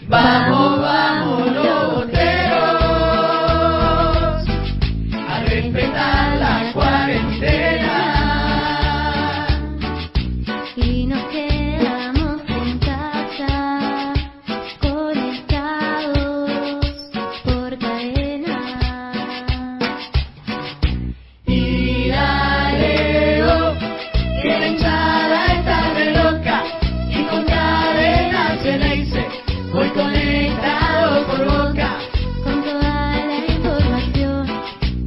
Vamos, vamos los boteros a respetar la cuarentena. Y nos quedamos en casa, conectados por cadena. Y dale, que la hinchada está re loca y con cadena se le dice, voy conectado por Boca. Con toda la información,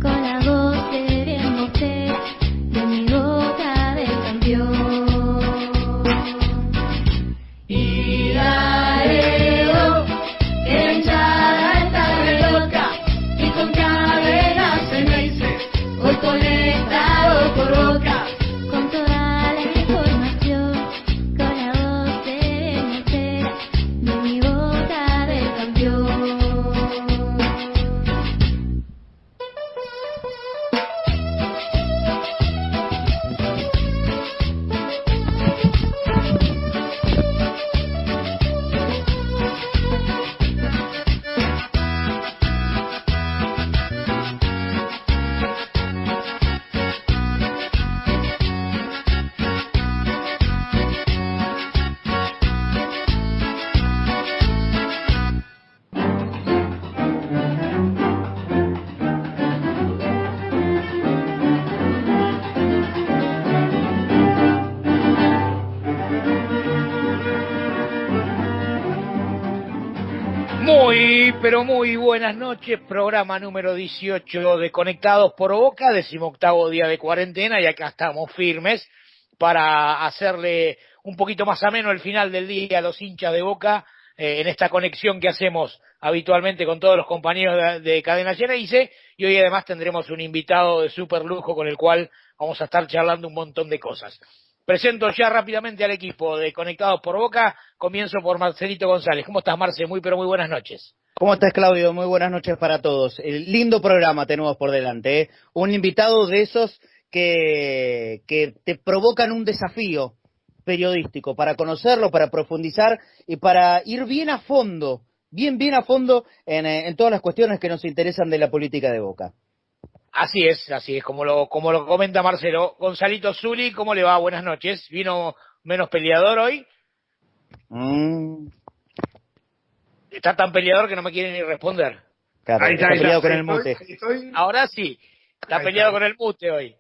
con la voz de bien Bocero, de mi Boca del campeón. Y dale, que la hinchada está re loca y con cadena se le dice, voy conectado por Boca. Con toda la información, con la voz de bien Bocero, de mi Boca del campeón. Muy, pero muy buenas noches, programa número 18 de Conectados por Boca, 18º día de cuarentena y acá estamos firmes para hacerle un poquito más ameno el final del día a los hinchas de Boca en esta conexión que hacemos habitualmente con todos los compañeros de Cadena Geneise y hoy además tendremos un invitado de súper lujo con el cual vamos a estar charlando un montón de cosas. Presento ya rápidamente al equipo de Conectados por Boca. Comienzo por Marcelito González. ¿Cómo estás, Marce? Muy, pero muy buenas noches. ¿Cómo estás, Claudio? Muy buenas noches para todos. Lindo programa tenemos por delante, ¿eh? Un invitado de esos que te provocan un desafío periodístico para conocerlo, para profundizar y para ir bien a fondo, bien a fondo en todas las cuestiones que nos interesan de la política de Boca. Así es, como lo comenta Marcelo. Gonzalito Zuli, ¿cómo le va? Buenas noches. ¿Vino menos peleador hoy? Está tan peleador que no me quiere ni responder. Claro, Ahí está peleado con el mute. Ahora sí, está Ahí peleado está. con el mute hoy.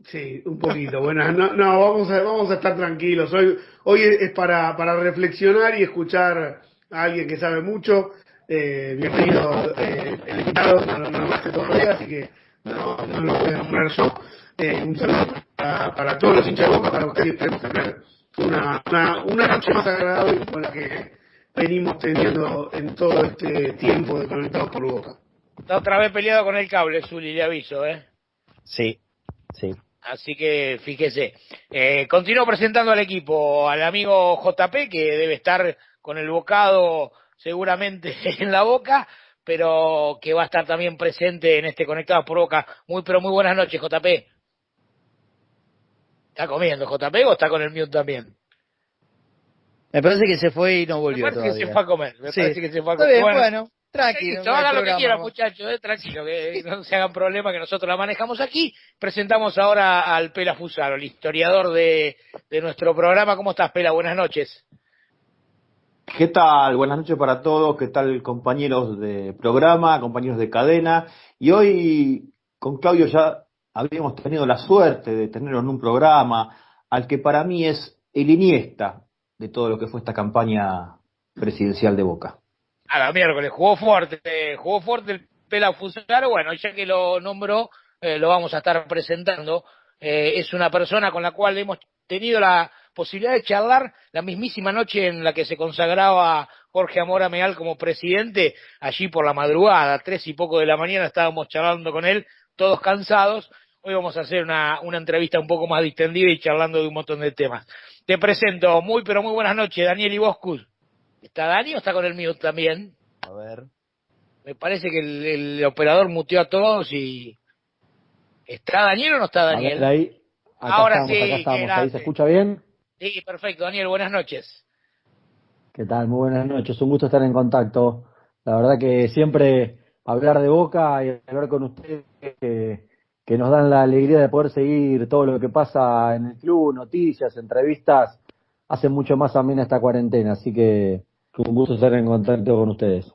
Sí, un poquito. Bueno, no, vamos a estar tranquilos. Hoy es para reflexionar y escuchar a alguien que sabe mucho. Bienvenido el invitado, no más que todos los días, así que no lo voy a nombrar yo. Un saludo para todos los hinchas de Boca, para ustedes, esperemos tener una noche más agradable con la que venimos teniendo en todo este tiempo de Conectados por Boca. Está otra vez peleado con el cable, Zuli, le aviso, ¿eh? Sí. Así que fíjese. Continúo presentando al equipo, al amigo JP, que debe estar con el bocado seguramente en la boca, pero que va a estar también presente en este Conectados por Boca. Muy, pero muy buenas noches, JP. ¿Está comiendo JP o está con el mute también? Me parece que se fue y no Me volvió parece todavía. que se fue a comer. Está bien, bueno, tranquilo. Listo, no hay hagan lo que programa, quieran, ¿no? muchachos, tranquilo, que no se hagan problema, que nosotros la manejamos aquí. Presentamos ahora al Pela Fusaro, el historiador de nuestro programa. ¿Cómo estás, Pela? Buenas noches. ¿Qué tal? Buenas noches para todos. ¿Qué tal, compañeros de programa, compañeros de cadena? Y hoy con Claudio ya habíamos tenido la suerte de tenerlo en un programa al que para mí es el Iniesta de todo lo que fue esta campaña presidencial de Boca. A la miércoles, jugó fuerte el Pela Fusaro. Bueno, ya que lo nombró, lo vamos a estar presentando. Es una persona con la cual hemos tenido la posibilidad de charlar la mismísima noche en la que se consagraba Jorge Amora Meal como presidente, allí por la madrugada, 3 y poco de la mañana, estábamos charlando con él, todos cansados. Hoy vamos a hacer una entrevista un poco más distendida y charlando de un montón de temas. Te presento, muy pero muy buenas noches, Daniel Iboscus. ¿Está Dani o está con el mute también? A ver. Me parece que el operador muteó a todos y... ¿Está Daniel o no está Daniel? A ver, ahí. Ahora sí, Acá qué estamos. ¿Ahí grande. se escucha bien? Sí, perfecto, Daniel, buenas noches. ¿Qué tal? Muy buenas noches, un gusto estar en contacto. La verdad que siempre hablar de Boca y hablar con ustedes que nos dan la alegría de poder seguir todo lo que pasa en el club, noticias, entrevistas, hace mucho más amena esta cuarentena, así que un gusto estar en contacto con ustedes.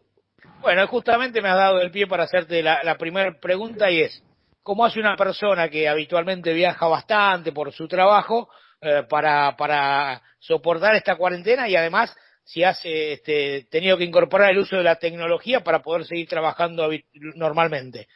Bueno, justamente me has dado el pie para hacerte la primera pregunta y es, ¿cómo hace una persona que habitualmente viaja bastante por su trabajo para soportar esta cuarentena y además si has tenido que incorporar el uso de la tecnología para poder seguir trabajando normalmente?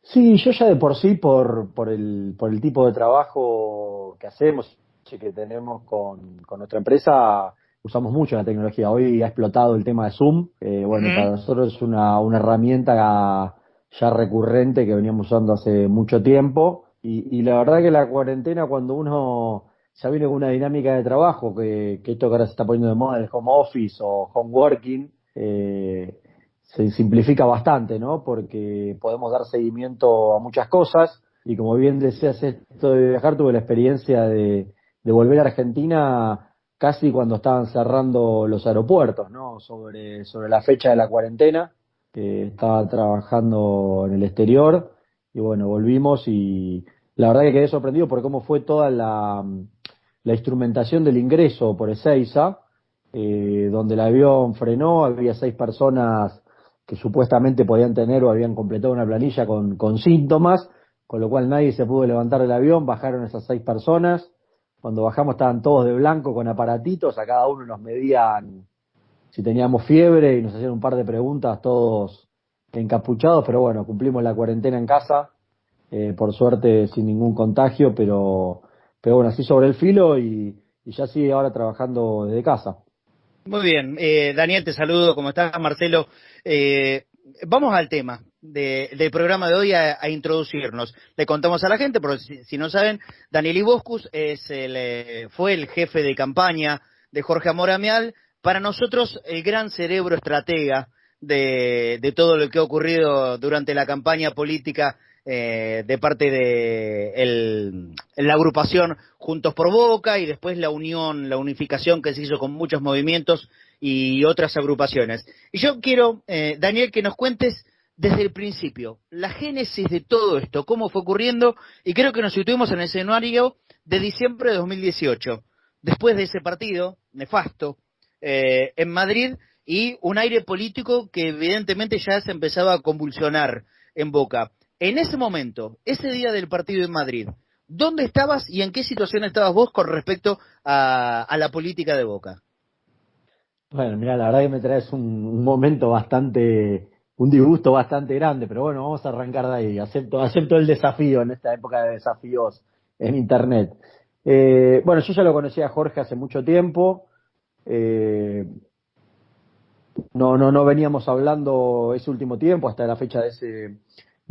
Sí, yo ya de por sí, por el tipo de trabajo que hacemos y que tenemos con nuestra empresa, usamos mucho la tecnología. Hoy ha explotado el tema de Zoom. Bueno, Ujú. para nosotros es una herramienta ya recurrente que veníamos usando hace mucho tiempo. Y la verdad que la cuarentena, cuando uno ya viene con una dinámica de trabajo, que esto que ahora se está poniendo de moda, el home office o home working, se simplifica bastante, ¿no? Porque podemos dar seguimiento a muchas cosas y como bien deseas esto de viajar, tuve la experiencia de volver a Argentina casi cuando estaban cerrando los aeropuertos, ¿no? Sobre la fecha de la cuarentena, que estaba trabajando en el exterior y bueno, volvimos y la verdad que quedé sorprendido por cómo fue toda la instrumentación del ingreso por Ezeiza, donde el avión frenó, había 6 personas que supuestamente podían tener o habían completado una planilla con síntomas, con lo cual nadie se pudo levantar del avión, bajaron esas 6 personas, cuando bajamos estaban todos de blanco con aparatitos, a cada uno nos medían si teníamos fiebre y nos hacían un par de preguntas, todos encapuchados, pero bueno, cumplimos la cuarentena en casa, por suerte sin ningún contagio, pero bueno, así sobre el filo y ya sigue ahora trabajando desde casa. Muy bien, Daniel, te saludo, ¿cómo estás? Marcelo, vamos al tema del programa de hoy a introducirnos. Le contamos a la gente, porque si no saben, Daniel Iboscus fue el jefe de campaña de Jorge Amoramial, para nosotros el gran cerebro estratega de todo lo que ha ocurrido durante la campaña política de parte de la agrupación Juntos por Boca y después la unión, la unificación que se hizo con muchos movimientos y otras agrupaciones. Y yo quiero, Daniel, que nos cuentes desde el principio la génesis de todo esto, cómo fue ocurriendo, y creo que nos situemos en el escenario de diciembre de 2018, después de ese partido nefasto en Madrid y un aire político que evidentemente ya se empezaba a convulsionar en Boca. En ese momento, ese día del partido en Madrid, ¿dónde estabas y en qué situación estabas vos con respecto a la política de Boca? Bueno, mira, la verdad que me traes un momento un disgusto bastante grande, pero bueno, vamos a arrancar de ahí. Acepto el desafío en esta época de desafíos en Internet. Bueno, yo ya lo conocía a Jorge hace mucho tiempo. eh, no veníamos hablando ese último tiempo, hasta la fecha de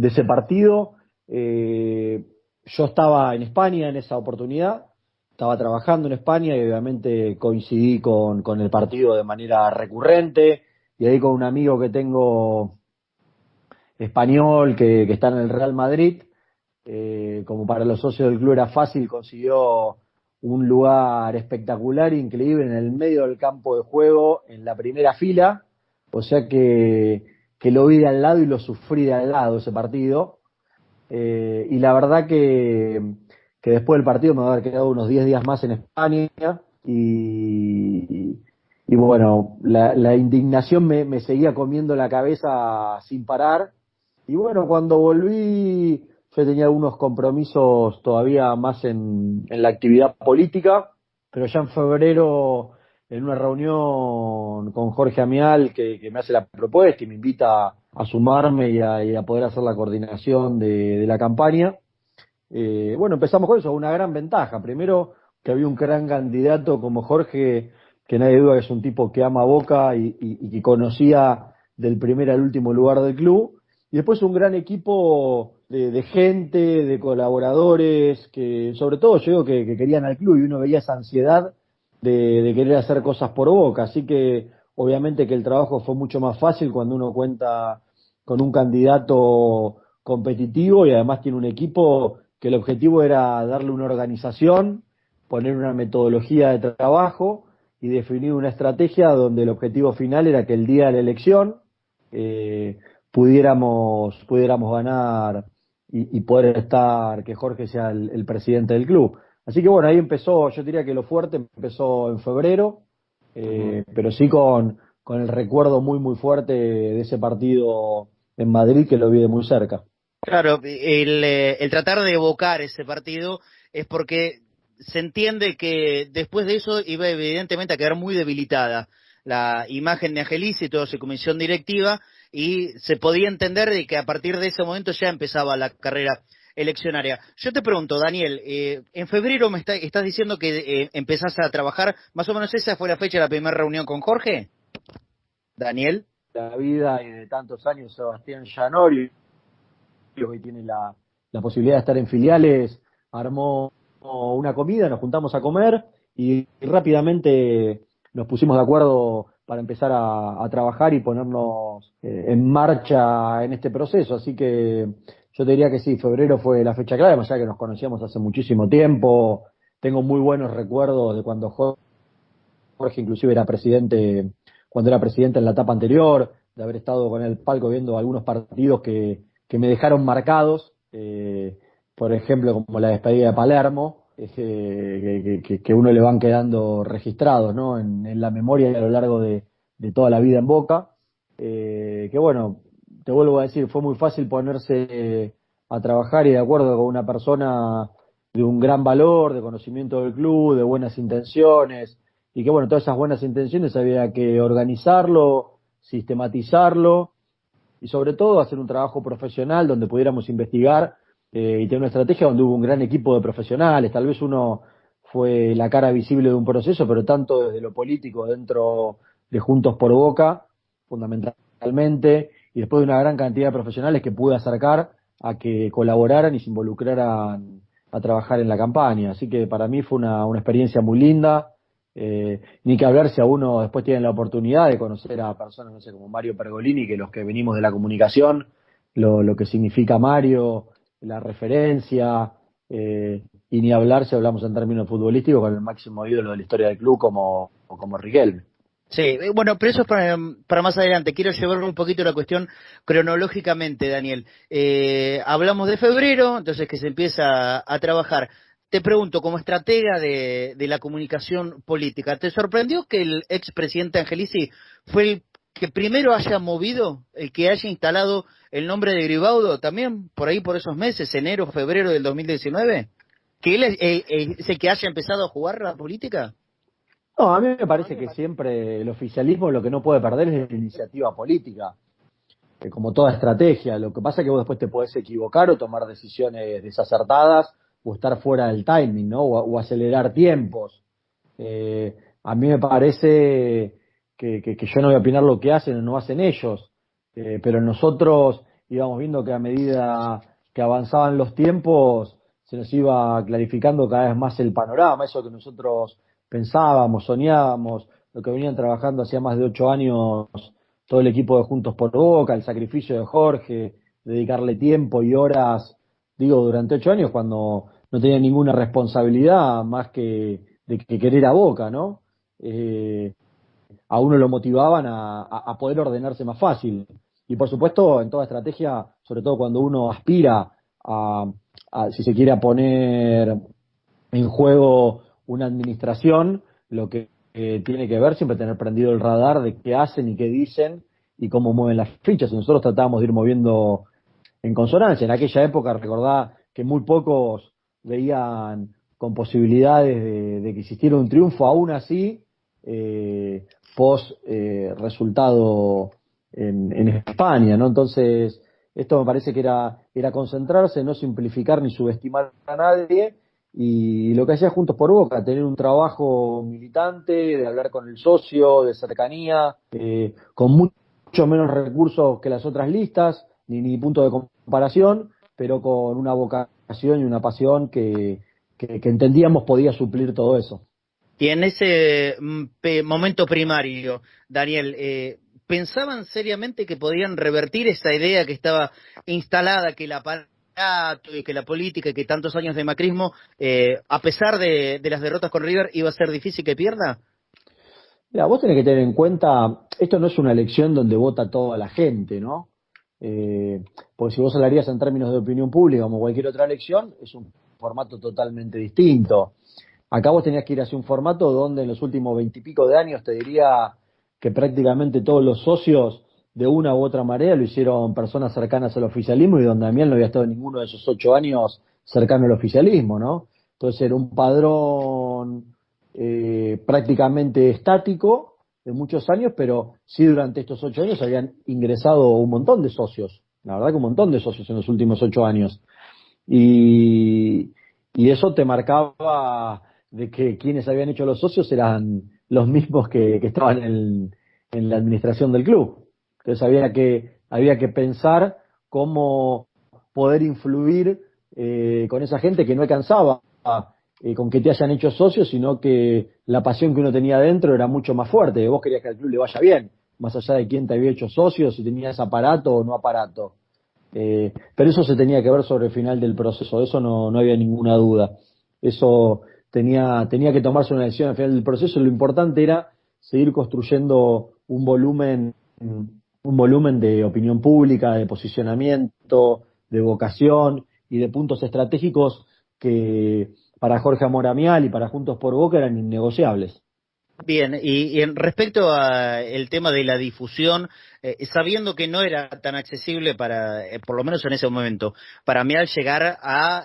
ese partido. Yo estaba en España en esa oportunidad, estaba trabajando en España y obviamente coincidí con el partido de manera recurrente, y ahí con un amigo que tengo español que está en el Real Madrid, como para los socios del club era fácil, consiguió un lugar espectacular, increíble, en el medio del campo de juego, en la primera fila, o sea que lo vi de al lado y lo sufrí de al lado ese partido. Y la verdad que después del partido me va a haber quedado unos 10 días más en España y bueno, la indignación me seguía comiendo la cabeza sin parar. Y bueno, cuando volví, yo tenía algunos compromisos todavía más en la actividad política, pero ya en febrero, en una reunión con Jorge Amial, que me hace la propuesta y me invita a sumarme y a poder hacer la coordinación de la campaña. Bueno, empezamos con eso, una gran ventaja. Primero, que había un gran candidato como Jorge, que nadie duda que es un tipo que ama Boca y que conocía del primer al último lugar del club. Y después un gran equipo de gente, de colaboradores, que sobre todo yo digo que querían al club y uno veía esa ansiedad de querer hacer cosas por Boca. Así que obviamente que el trabajo fue mucho más fácil cuando uno cuenta con un candidato competitivo y además tiene un equipo que el objetivo era darle una organización, poner una metodología de trabajo y definir una estrategia donde el objetivo final era que el día de la elección pudiéramos ganar y poder estar, que Jorge sea el presidente del club. Así que bueno, ahí empezó, yo diría que lo fuerte empezó en febrero, pero sí con el recuerdo muy muy fuerte de ese partido en Madrid que lo vi de muy cerca. Claro, el tratar de evocar ese partido es porque se entiende que después de eso iba evidentemente a quedar muy debilitada la imagen de Angelici y toda su comisión directiva, y se podía entender de que a partir de ese momento ya empezaba la carrera eleccionaria. Yo te pregunto, Daniel, en febrero estás diciendo que empezás a trabajar, más o menos esa fue la fecha de la primera reunión con Jorge, Daniel. La vida y de tantos años, Sebastián Gianori, que hoy tiene la posibilidad de estar en filiales, armó una comida, nos juntamos a comer y rápidamente nos pusimos de acuerdo para empezar a trabajar y ponernos en marcha en este proceso. Así que yo te diría que sí, febrero fue la fecha clave, más allá que nos conocíamos hace muchísimo tiempo. Tengo muy buenos recuerdos de cuando Jorge inclusive era presidente, cuando era presidente en la etapa anterior, de haber estado con el palco viendo algunos partidos que me dejaron marcados, por ejemplo, como la despedida de Palermo, que uno le van quedando registrados, ¿no? en la memoria y a lo largo de toda la vida en Boca. Que bueno, te vuelvo a decir, fue muy fácil ponerse a trabajar y de acuerdo con una persona de un gran valor, de conocimiento del club, de buenas intenciones, y que bueno, todas esas buenas intenciones había que organizarlo, sistematizarlo y sobre todo hacer un trabajo profesional donde pudiéramos investigar y tener una estrategia donde hubo un gran equipo de profesionales. Tal vez uno fue la cara visible de un proceso, pero tanto desde lo político dentro de Juntos por Boca, fundamentalmente, y después de una gran cantidad de profesionales que pude acercar a que colaboraran y se involucraran a trabajar en la campaña. Así que para mí fue una experiencia muy linda. Ni que hablar si a uno después tiene la oportunidad de conocer a personas, no sé, como Mario Pergolini, que los que venimos de la comunicación, lo que significa Mario, la referencia, y ni hablar si hablamos en términos futbolísticos con el máximo ídolo de la historia del club como Riquelme. Sí, bueno, pero eso es para más adelante. Quiero llevar un poquito la cuestión cronológicamente, Daniel. Hablamos de febrero, entonces que se empieza a trabajar. Te pregunto, como estratega de la comunicación política, ¿te sorprendió que el expresidente Angelici fue el que primero haya movido, el que haya instalado el nombre de Gribaudo también por ahí por esos meses, enero, febrero del 2019? ¿Que él es el que haya empezado a jugar la política? No, a mí me parece que siempre el oficialismo lo que no puede perder es la iniciativa política, como toda estrategia. Lo que pasa es que vos después te podés equivocar o tomar decisiones desacertadas o estar fuera del timing, ¿no? O acelerar tiempos. A mí me parece que yo no voy a opinar lo que hacen o no hacen ellos, pero nosotros íbamos viendo que a medida que avanzaban los tiempos se nos iba clarificando cada vez más el panorama, eso que nosotros pensábamos, soñábamos, lo que venían trabajando hacía más de 8 años todo el equipo de Juntos por Boca, el sacrificio de Jorge, dedicarle tiempo y horas, digo, durante 8 años cuando no tenía ninguna responsabilidad más que de que querer a Boca, ¿no? A uno lo motivaban a poder ordenarse más fácil. Y por supuesto, en toda estrategia, sobre todo cuando uno aspira si se quiere, a poner en juego una administración, lo que tiene que ver siempre tener prendido el radar de qué hacen y qué dicen y cómo mueven las fichas. Y nosotros tratábamos de ir moviendo en consonancia. En aquella época, recordá que muy pocos veían con posibilidades de que existiera un triunfo, aún así, post resultado en España, ¿no? Entonces, esto me parece que era concentrarse, no simplificar ni subestimar a nadie, y lo que hacía Juntos por Boca, tener un trabajo militante, de hablar con el socio, de cercanía, con mucho menos recursos que las otras listas, ni punto de comparación, pero con una vocación y una pasión que entendíamos podía suplir todo eso. Y en ese momento primario, Daniel, ¿pensaban seriamente que podían revertir esa idea que estaba instalada, que el aparato y que la política y que tantos años de macrismo, a pesar de las derrotas con River, iba a ser difícil que pierda? Mira, vos tenés que tener en cuenta, esto no es una elección donde vota toda la gente, ¿no? Porque si vos hablarías en términos de opinión pública como cualquier otra elección, es un formato totalmente distinto. Acá vos tenías que ir hacia un formato donde en los últimos 20 y pico de años te diría que prácticamente todos los socios de una u otra manera lo hicieron personas cercanas al oficialismo y donde Damián no había estado ninguno de esos 8 años cercano al oficialismo, ¿no? Entonces era un padrón prácticamente estático de muchos años, pero sí durante estos 8 años habían ingresado un montón de socios, la verdad que un montón de socios en los últimos 8 años. Y, y eso te marcaba de que quienes habían hecho los socios eran los mismos que estaban en la administración del club. Entonces había que pensar cómo poder influir con esa gente que no alcanzaba con que te hayan hecho socios, sino que la pasión que uno tenía adentro era mucho más fuerte. Vos querías que al club le vaya bien, más allá de quién te había hecho socio, si tenías aparato o no aparato. Pero eso se tenía que ver sobre el final del proceso, de eso no había ninguna duda. Eso tenía que tomarse una decisión al final del proceso. Lo importante era seguir construyendo un volumen de opinión pública, de posicionamiento, de vocación y de puntos estratégicos que para Jorge Amoramial y para Juntos por Boca eran innegociables. Bien, y en respecto al tema de la difusión, sabiendo que no era tan accesible para, por lo menos en ese momento, para mí al llegar a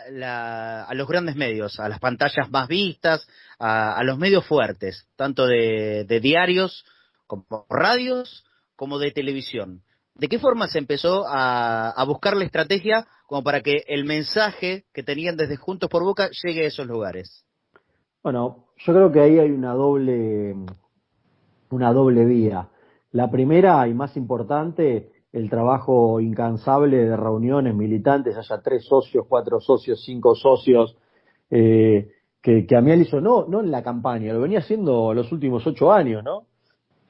los grandes medios, a las pantallas más vistas, a los medios fuertes, tanto de diarios como radios, como de televisión. ¿De qué forma se empezó a buscar la estrategia como para que el mensaje que tenían desde Juntos por Boca llegue a esos lugares? Bueno, yo creo que ahí hay una doble vía. La primera y más importante, el trabajo incansable de reuniones militantes, haya 3 socios, 4 socios, 5 socios, que Amial hizo no en la campaña, lo venía haciendo los últimos 8 años, ¿no?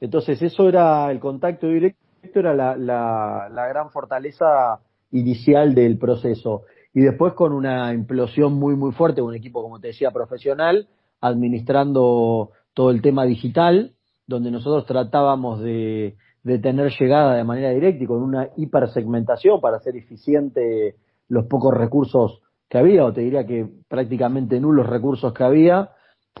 Entonces eso era el contacto directo, era la gran fortaleza inicial del proceso. Y después con una implosión muy, muy fuerte, un equipo, como te decía, profesional, administrando todo el tema digital, donde nosotros tratábamos de tener llegada de manera directa y con una hipersegmentación para hacer eficiente los pocos recursos que había, o te diría que prácticamente nulos recursos que había,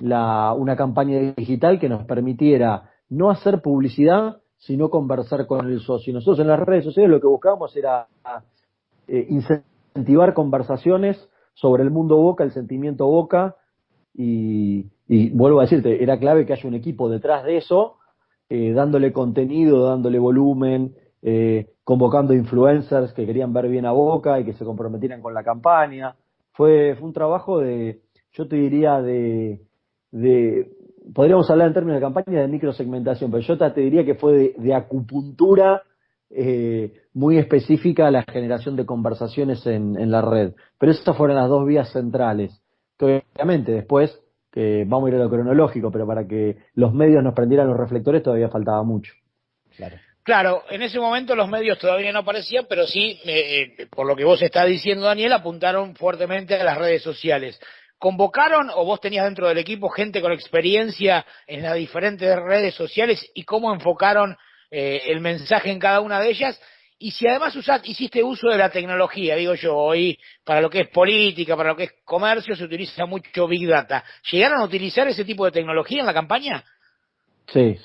una campaña digital que nos permitiera no hacer publicidad, sino conversar con el socio. Y nosotros en las redes sociales lo que buscábamos era incentivar conversaciones sobre el mundo Boca, el sentimiento Boca, y vuelvo a decirte, era clave que haya un equipo detrás de eso, dándole contenido, dándole volumen, convocando influencers que querían ver bien a Boca y que se comprometieran con la campaña. Fue un trabajo yo te diría, podríamos hablar en términos de campaña de microsegmentación, pero yo te diría que fue de acupuntura muy específica a la generación de conversaciones en la red. Pero esas fueron las dos vías centrales, que obviamente después, que vamos a ir a lo cronológico, pero para que los medios nos prendieran los reflectores todavía faltaba mucho. Claro. Claro, en ese momento los medios todavía no aparecían, pero sí, por lo que vos estás diciendo, Daniel, apuntaron fuertemente a las redes sociales. ¿Convocaron o vos tenías dentro del equipo gente con experiencia en las diferentes redes sociales y cómo enfocaron el mensaje en cada una de ellas? Y si además hiciste uso de la tecnología, digo yo, hoy para lo que es política, para lo que es comercio, se utiliza mucho Big Data. ¿Llegaron a utilizar ese tipo de tecnología en la campaña? Sí,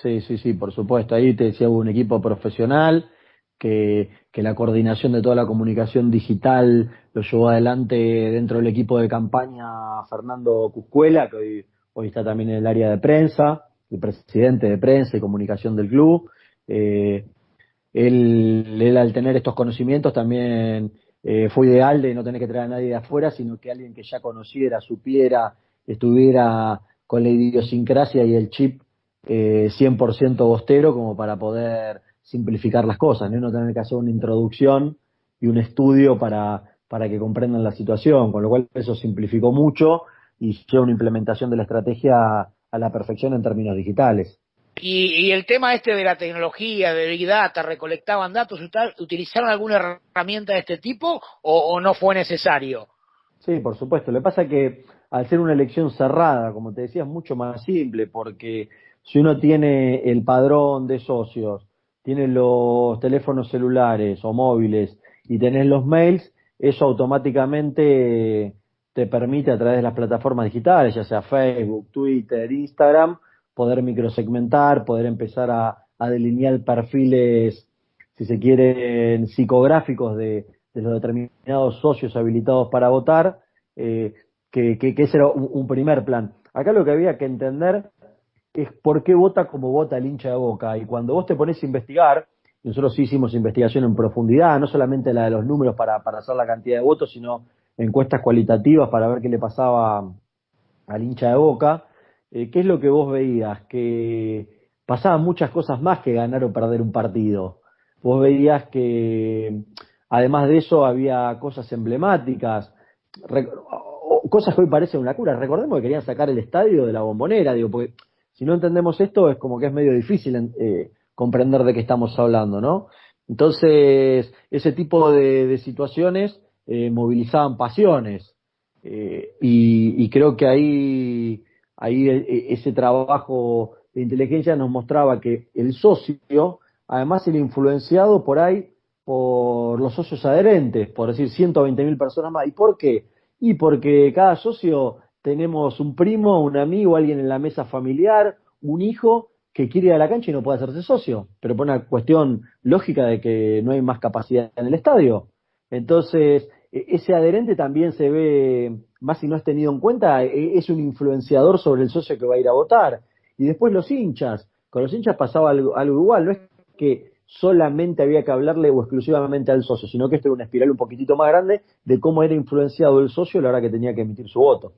por supuesto. Ahí te decía, hubo un equipo profesional que la coordinación de toda la comunicación digital lo llevó adelante dentro del equipo de campaña Fernando Cuscuela, que hoy está también en el área de prensa, el presidente de prensa y comunicación del club. Eh, él al tener estos conocimientos también fue ideal de no tener que traer a nadie de afuera, sino que alguien que ya conociera, supiera, estuviera con la idiosincrasia y el chip 100% bostero como para poder simplificar las cosas, ¿no? No tener que hacer una introducción y un estudio para que comprendan la situación, con lo cual eso simplificó mucho y lleva una implementación de la estrategia a la perfección en términos digitales. Y el tema este de la tecnología, de Big Data, recolectaban datos, ¿utilizaron alguna herramienta de este tipo o no fue necesario? Sí, por supuesto. Lo que pasa es que al ser una elección cerrada, como te decía, es mucho más simple porque si uno tiene el padrón de socios, tiene los teléfonos celulares o móviles y tenés los mails, eso automáticamente te permite a través de las plataformas digitales, ya sea Facebook, Twitter, Instagram, poder microsegmentar, poder empezar a delinear perfiles, si se quieren, psicográficos de los determinados socios habilitados para votar, que ese era un primer plan. Acá lo que había que entender es por qué vota como vota el hincha de Boca. Y cuando vos te pones a investigar, nosotros sí hicimos investigación en profundidad, no solamente la de los números para hacer la cantidad de votos, sino encuestas cualitativas para ver qué le pasaba al hincha de Boca. ¿Qué es lo que vos veías? Que pasaban muchas cosas más que ganar o perder un partido. Vos veías que, además de eso, había cosas emblemáticas, cosas que hoy parecen una cura. Recordemos que querían sacar el estadio de la Bombonera, digo, porque si no entendemos esto es como que es medio difícil comprender de qué estamos hablando, ¿no? Entonces, ese tipo de situaciones movilizaban pasiones, y creo que ahí ese trabajo de inteligencia nos mostraba que el socio, además, era influenciado por ahí por los socios adherentes, por decir 120.000 personas más. ¿Y por qué? Y porque cada socio tenemos un primo, un amigo, alguien en la mesa familiar, un hijo que quiere ir a la cancha y no puede hacerse socio, pero por una cuestión lógica de que no hay más capacidad en el estadio. Entonces, ese adherente también se ve, más si no es tenido en cuenta, es un influenciador sobre el socio que va a ir a votar. Y después los hinchas, con los hinchas pasaba algo igual, no es que solamente había que hablarle o exclusivamente al socio, sino que esto era una espiral un poquitito más grande de cómo era influenciado el socio a la hora que tenía que emitir su voto.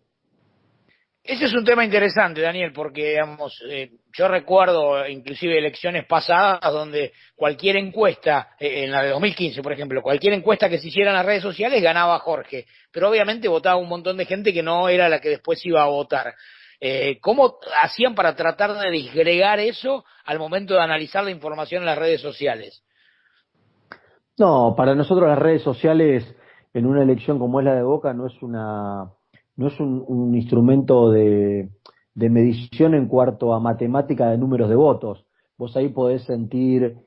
Ese es un tema interesante, Daniel, porque digamos, yo recuerdo inclusive elecciones pasadas donde cualquier encuesta, en la de 2015, por ejemplo, cualquier encuesta que se hiciera en las redes sociales ganaba Jorge, pero obviamente votaba un montón de gente que no era la que después iba a votar. ¿Cómo hacían para tratar de disgregar eso al momento de analizar la información en las redes sociales? No, para nosotros las redes sociales en una elección como es la de Boca no es un instrumento de medición en cuanto a matemática de números de votos. Vos ahí podés sentir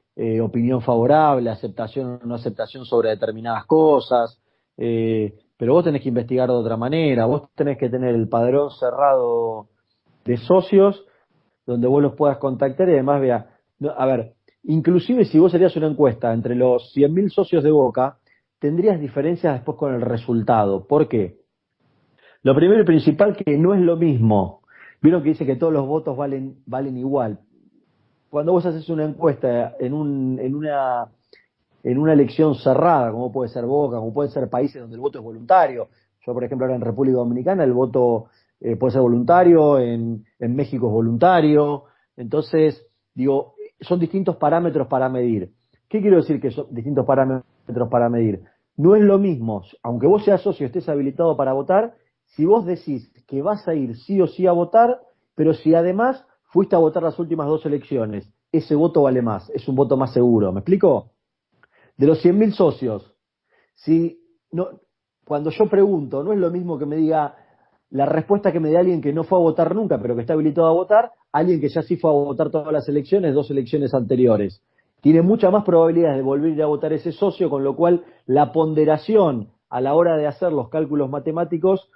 opinión favorable, aceptación o no aceptación sobre determinadas cosas, pero vos tenés que investigar de otra manera, vos tenés que tener el padrón cerrado de socios donde vos los puedas contactar y además vea, no, a ver, inclusive si vos harías una encuesta entre los 100.000 socios de Boca, tendrías diferencias después con el resultado. ¿Por qué? Lo primero y principal, que no es lo mismo. Vieron que dice que todos los votos valen igual. Cuando vos haces una encuesta en una elección cerrada, como puede ser Boca, como pueden ser países donde el voto es voluntario. Yo, por ejemplo, ahora en República Dominicana el voto puede ser voluntario, en México es voluntario. Entonces, digo, son distintos parámetros para medir. ¿Qué quiero decir que son distintos parámetros para medir? No es lo mismo, aunque vos seas socio y estés habilitado para votar, si vos decís que vas a ir sí o sí a votar, pero si además fuiste a votar las últimas 2 elecciones, ese voto vale más, es un voto más seguro. ¿Me explico? De los 100.000 socios, si no, cuando yo pregunto, no es lo mismo que me diga la respuesta que me dé alguien que no fue a votar nunca, pero que está habilitado a votar, alguien que ya sí fue a votar todas las elecciones, 2 elecciones anteriores. Tiene mucha más probabilidad de volver a ir a votar ese socio, con lo cual la ponderación a la hora de hacer los cálculos matemáticos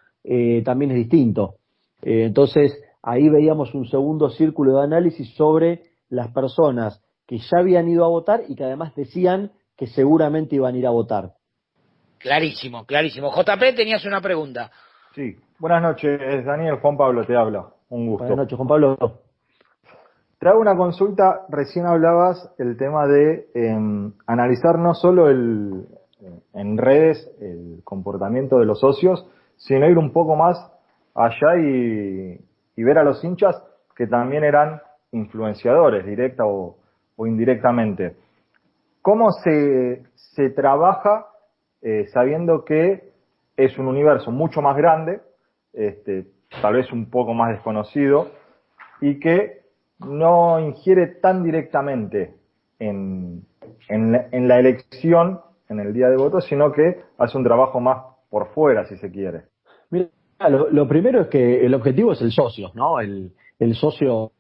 también es distinto. Entonces, ahí veíamos un segundo círculo de análisis sobre las personas que ya habían ido a votar y que además decían que seguramente iban a ir a votar. Clarísimo, clarísimo. JP, tenías una pregunta. Sí, buenas noches, Daniel. Juan Pablo te habla. Un gusto. Buenas noches, Juan Pablo. Te hago una consulta. Recién hablabas el tema de analizar no solo en redes el comportamiento de los socios, sino ir un poco más allá y ver a los hinchas que también eran influenciadores, directa o indirectamente. ¿Cómo se trabaja sabiendo que es un universo mucho más grande, tal vez un poco más desconocido, y que no ingiere tan directamente en la elección, en el día de voto, sino que hace un trabajo más por fuera, si se quiere? Mira, lo primero es que el objetivo es el socio, ¿no? El el socio,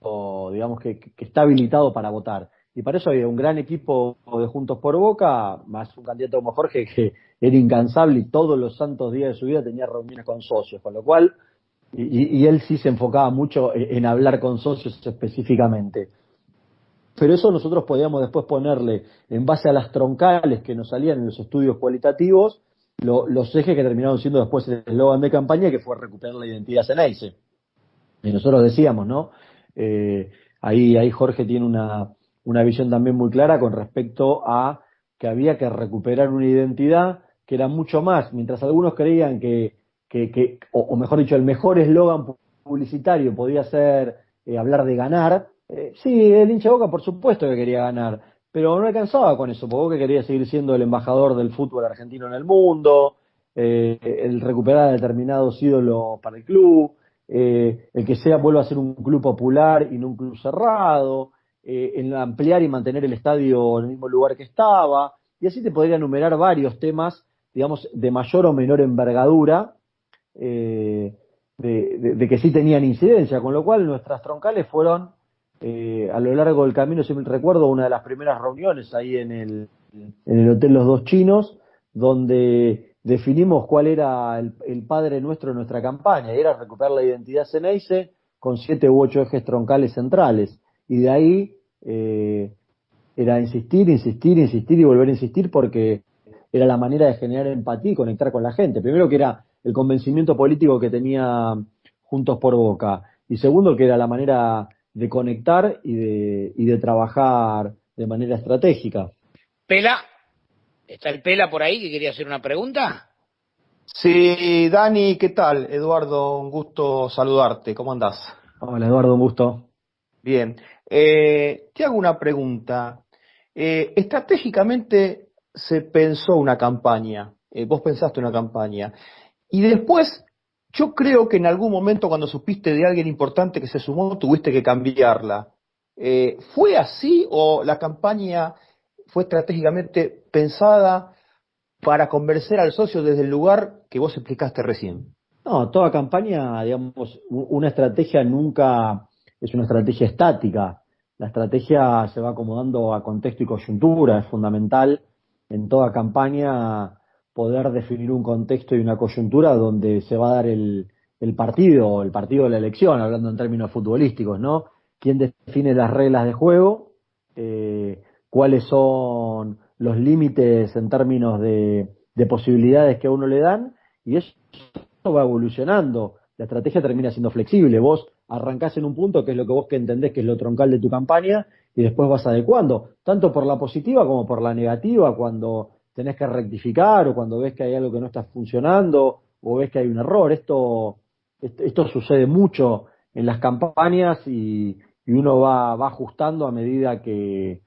digamos, que está habilitado para votar. Y para eso había un gran equipo de Juntos por Boca, más un candidato como Jorge que era incansable y todos los santos días de su vida tenía reuniones con socios, con lo cual, y él sí se enfocaba mucho en hablar con socios específicamente. Pero eso nosotros podíamos después ponerle, en base a las troncales que nos salían en los estudios cualitativos, los ejes que terminaron siendo después el eslogan de campaña, que fue recuperar la identidad Ceneice. Y nosotros decíamos, ¿no? Ahí Jorge tiene una visión también muy clara con respecto a que había que recuperar una identidad que era mucho más, mientras algunos creían o mejor dicho, el mejor eslogan publicitario podía ser hablar de ganar. Sí, el hincha de Boca por supuesto que quería ganar, pero no alcanzaba con eso, porque Boca quería seguir siendo el embajador del fútbol argentino en el mundo, el recuperar determinados ídolos para el club, el que vuelva a ser un club popular y no un club cerrado, en ampliar y mantener el estadio en el mismo lugar que estaba, y así te podría enumerar varios temas, digamos, de mayor o menor envergadura, de que sí tenían incidencia, con lo cual nuestras troncales fueron, a lo largo del camino, siempre recuerdo una de las primeras reuniones ahí en el Hotel Los Dos Chinos, donde definimos cuál era el padre nuestro de nuestra campaña, y era recuperar la identidad Ceneice con 7 u 8 ejes troncales centrales, y de ahí era insistir y volver a insistir, porque era la manera de generar empatía y conectar con la gente. Primero, que era el convencimiento político que tenía Juntos por Boca, y segundo, que era la manera de conectar y de trabajar de manera estratégica. Pela, ¿está el Pela por ahí que quería hacer una pregunta? Sí, Dani, ¿qué tal? Eduardo, un gusto saludarte. ¿Cómo andás? Hola, Eduardo, un gusto. Bien. Te hago una pregunta. Estratégicamente se pensó una campaña, vos pensaste una campaña, y después yo creo que en algún momento cuando supiste de alguien importante que se sumó, tuviste que cambiarla. ¿Fue así o la campaña fue estratégicamente pensada para convencer al socio desde el lugar que vos explicaste recién? No, toda campaña, digamos, una estrategia nunca es una estrategia estática. La estrategia se va acomodando a contexto y coyuntura. Es fundamental en toda campaña poder definir un contexto y una coyuntura donde se va a dar el partido de la elección, hablando en términos futbolísticos, ¿no? ¿Quién define las reglas de juego? ¿Cuáles son los límites en términos de posibilidades que a uno le dan? Y eso va evolucionando, la estrategia termina siendo flexible, vos arrancás en un punto que es lo que vos que entendés que es lo troncal de tu campaña y después vas adecuando, tanto por la positiva como por la negativa, cuando tenés que rectificar o cuando ves que hay algo que no está funcionando o ves que hay un error. Esto sucede mucho en las campañas y uno va ajustando a medida que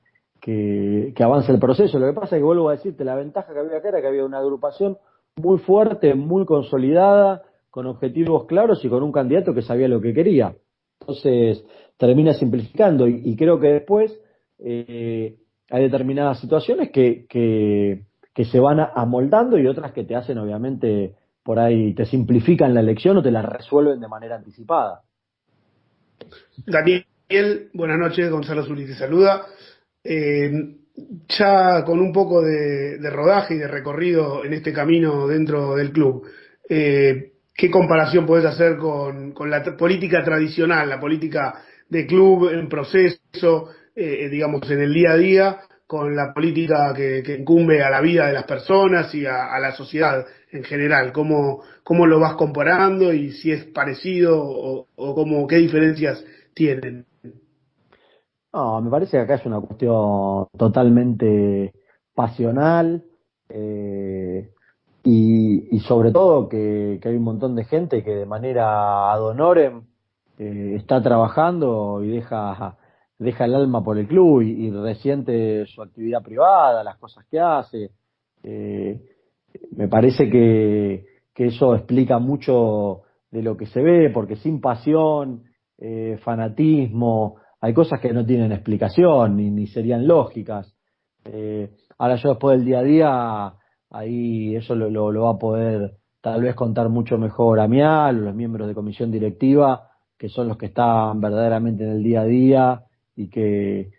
avanza el proceso. Lo que pasa es que, vuelvo a decirte, la ventaja que había acá era que había una agrupación muy fuerte, muy consolidada, con objetivos claros y con un candidato que sabía lo que quería. Entonces, termina simplificando y creo que después hay determinadas situaciones que se van amoldando y otras que te hacen, obviamente, por ahí te simplifican la elección o te la resuelven de manera anticipada. Daniel, buenas noches, Gonzalo Zuli te saluda. Ya con un poco de rodaje y de recorrido en este camino dentro del club, ¿qué comparación podés hacer con la política tradicional, la política de club en proceso, digamos, en el día a día, con la política que incumbe a la vida de las personas y a la sociedad en general? ¿Cómo lo vas comparando y si es parecido o qué diferencias tienen? No, me parece que acá es una cuestión totalmente pasional, y sobre todo que hay un montón de gente que de manera ad honorem está trabajando y deja el alma por el club y resiente su actividad privada, las cosas que hace. Eh, Me parece que eso explica mucho de lo que se ve, porque sin pasión, fanatismo, hay cosas que no tienen explicación ni serían lógicas. Ahora yo después del día a día, ahí eso lo va a poder tal vez contar mucho mejor Amial o los miembros de comisión directiva, que son los que están verdaderamente en el día a día y que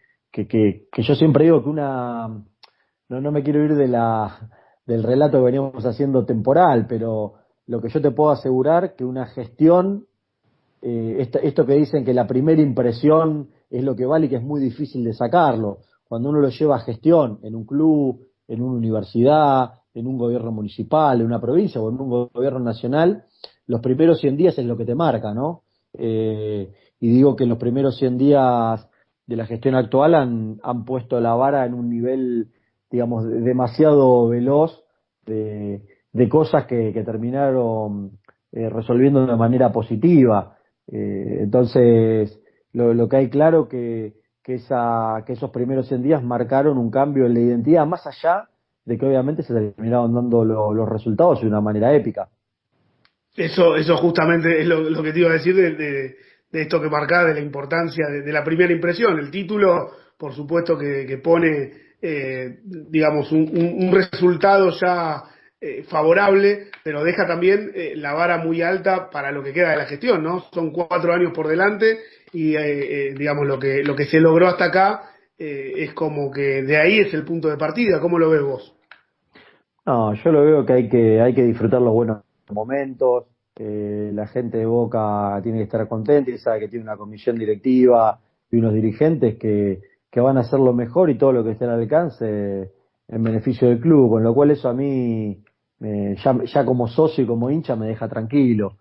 yo siempre digo que no me quiero ir del relato que veníamos haciendo temporal, pero lo que yo te puedo asegurar que una gestión, esto que dicen que la primera impresión es lo que vale y que es muy difícil de sacarlo, cuando uno lo lleva a gestión en un club, en una universidad, en un gobierno municipal, en una provincia o en un gobierno nacional, los primeros 100 días es lo que te marca, ¿no? Y digo que en los primeros 100 días de la gestión actual han puesto la vara en un nivel, digamos, demasiado veloz de cosas que terminaron resolviendo de manera positiva. Entonces, lo que hay claro que esos primeros 100 días marcaron un cambio en la identidad, más allá de que obviamente se terminaron dando los resultados de una manera épica. Eso justamente es lo que te iba a decir de esto que marcaba, de la importancia de la primera impresión. El título, por supuesto, que pone, digamos, un resultado ya favorable, pero deja también la vara muy alta para lo que queda de la gestión, ¿no? Son 4 años por delante y, digamos, lo que se logró hasta acá es como que de ahí es el punto de partida. ¿Cómo lo ves vos? No, yo lo veo que hay que disfrutar los buenos momentos. La gente de Boca tiene que estar contenta y sabe que tiene una comisión directiva y unos dirigentes que van a hacer lo mejor y todo lo que esté al alcance en beneficio del club, con lo cual eso a mí, ya como socio y como hincha, me deja tranquilo.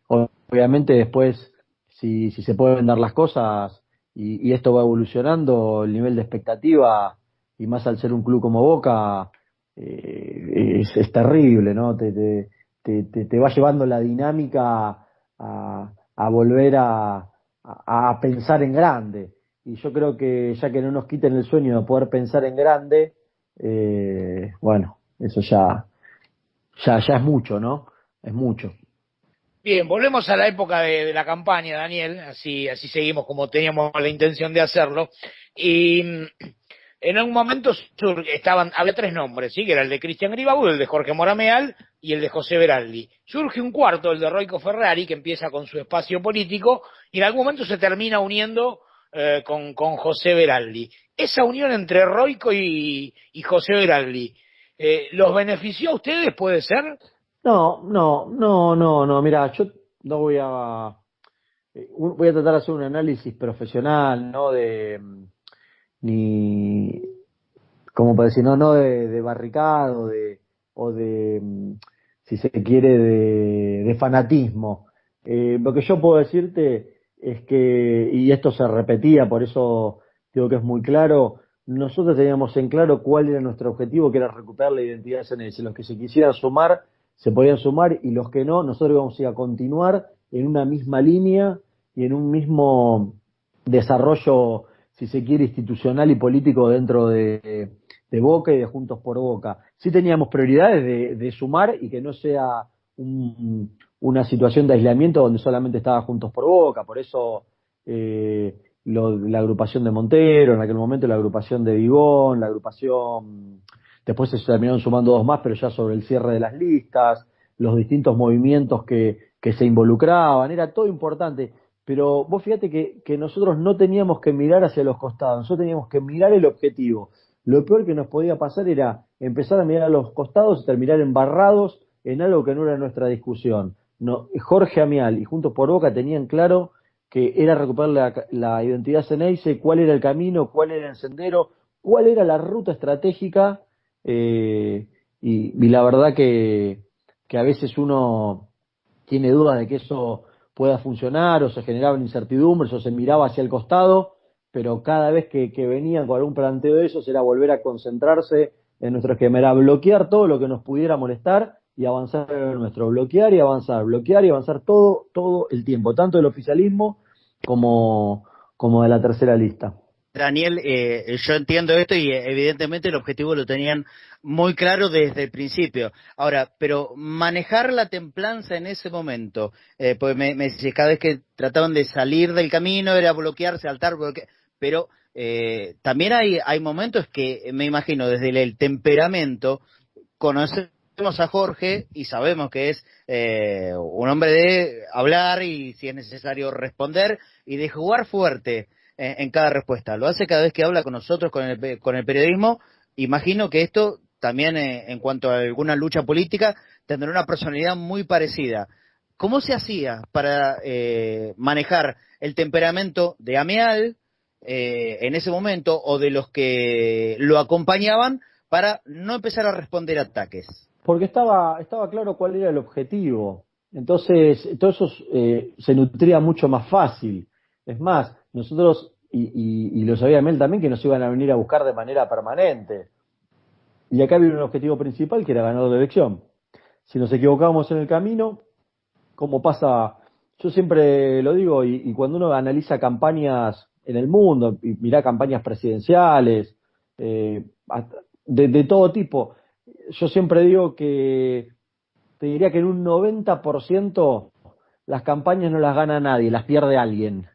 Obviamente después, si se pueden dar las cosas y esto va evolucionando, el nivel de expectativa, y más al ser un club como Boca, es terrible, ¿no? Te va llevando la dinámica a volver a pensar en grande. Y yo creo que ya que no nos quiten el sueño de poder pensar en grande, bueno, eso ya es mucho, ¿no? Es mucho. Bien, volvemos a la época de la campaña, Daniel, así seguimos como teníamos la intención de hacerlo. Y en algún momento había 3 nombres, ¿sí? Que era el de Cristian Gribaudo, el de Jorge Morameal y el de José Beraldi. Surge un cuarto, el de Roico Ferrari, que empieza con su espacio político y en algún momento se termina uniendo con José Beraldi. Esa unión entre Roico y José Beraldi, ¿los benefició a ustedes, puede ser? No, mira, yo no voy a tratar de hacer un análisis profesional, ¿no? Ni, como para decir, no de barricado, o de, si se quiere, de fanatismo. Lo que yo puedo decirte es que, y esto se repetía, por eso digo que es muy claro, nosotros teníamos en claro cuál era nuestro objetivo, que era recuperar la identidad SNS. Los que se quisieran sumar, se podían sumar, y los que no, nosotros íbamos a ir a continuar en una misma línea y en un mismo desarrollo, si se quiere, institucional y político dentro de Boca y de Juntos por Boca. Sí teníamos prioridades de sumar y que no sea una situación de aislamiento donde solamente estaba Juntos por Boca, por eso la agrupación de Montero, en aquel momento la agrupación de Vigón, la agrupación, después se terminaron sumando 2 más, pero ya sobre el cierre de las listas, los distintos movimientos que se involucraban, era todo importante. Pero vos fíjate que nosotros no teníamos que mirar hacia los costados, nosotros teníamos que mirar el objetivo. Lo peor que nos podía pasar era empezar a mirar a los costados y terminar embarrados en algo que no era nuestra discusión. No, Jorge Amial y Juntos por Boca tenían claro que era recuperar la identidad Ceneice, cuál era el camino, cuál era el sendero, cuál era la ruta estratégica, y la verdad que a veces uno tiene dudas de que eso pueda funcionar, o se generaban incertidumbres, o se miraba hacia el costado, pero cada vez que venían con algún planteo de esos era volver a concentrarse en nuestro esquema, era bloquear todo lo que nos pudiera molestar y avanzar en nuestro, bloquear y avanzar todo el tiempo, tanto del oficialismo como de la tercera lista. Daniel, yo entiendo esto y evidentemente el objetivo lo tenían muy claro desde el principio. Ahora, pero manejar la templanza en ese momento, pues me decís, cada vez que trataban de salir del camino era bloquear, saltar, pero también hay momentos que me imagino desde el temperamento, conocer a Jorge y sabemos que es un hombre de hablar y si es necesario responder y de jugar fuerte en cada respuesta. Lo hace cada vez que habla con nosotros, con el periodismo. Imagino que esto también en cuanto a alguna lucha política tendrá una personalidad muy parecida. ¿Cómo se hacía para manejar el temperamento de Amial en ese momento o de los que lo acompañaban para no empezar a responder ataques? Porque estaba claro cuál era el objetivo. Entonces, todo eso se nutría mucho más fácil. Es más, nosotros, y lo sabía Mel también, que nos iban a venir a buscar de manera permanente. Y acá había un objetivo principal que era ganar la elección. Si nos equivocábamos en el camino, como pasa, yo siempre lo digo, y cuando uno analiza campañas en el mundo, y mira campañas presidenciales, de todo tipo, yo siempre digo que te diría que en un 90% las campañas no las gana nadie, las pierde alguien,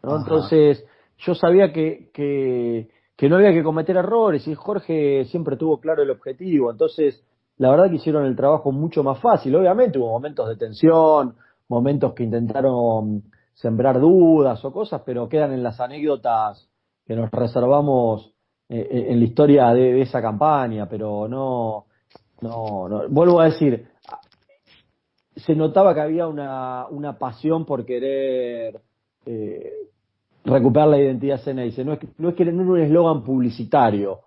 ¿no? Ajá. Entonces, yo sabía que no había que cometer errores y Jorge siempre tuvo claro el objetivo, entonces la verdad que hicieron el trabajo mucho más fácil. Obviamente hubo momentos de tensión, momentos que intentaron sembrar dudas o cosas, pero quedan en las anécdotas que nos reservamos en la historia de esa campaña, pero no, vuelvo a decir, se notaba que había una pasión por querer recuperar la identidad Ceneice. No es que no era un eslogan publicitario.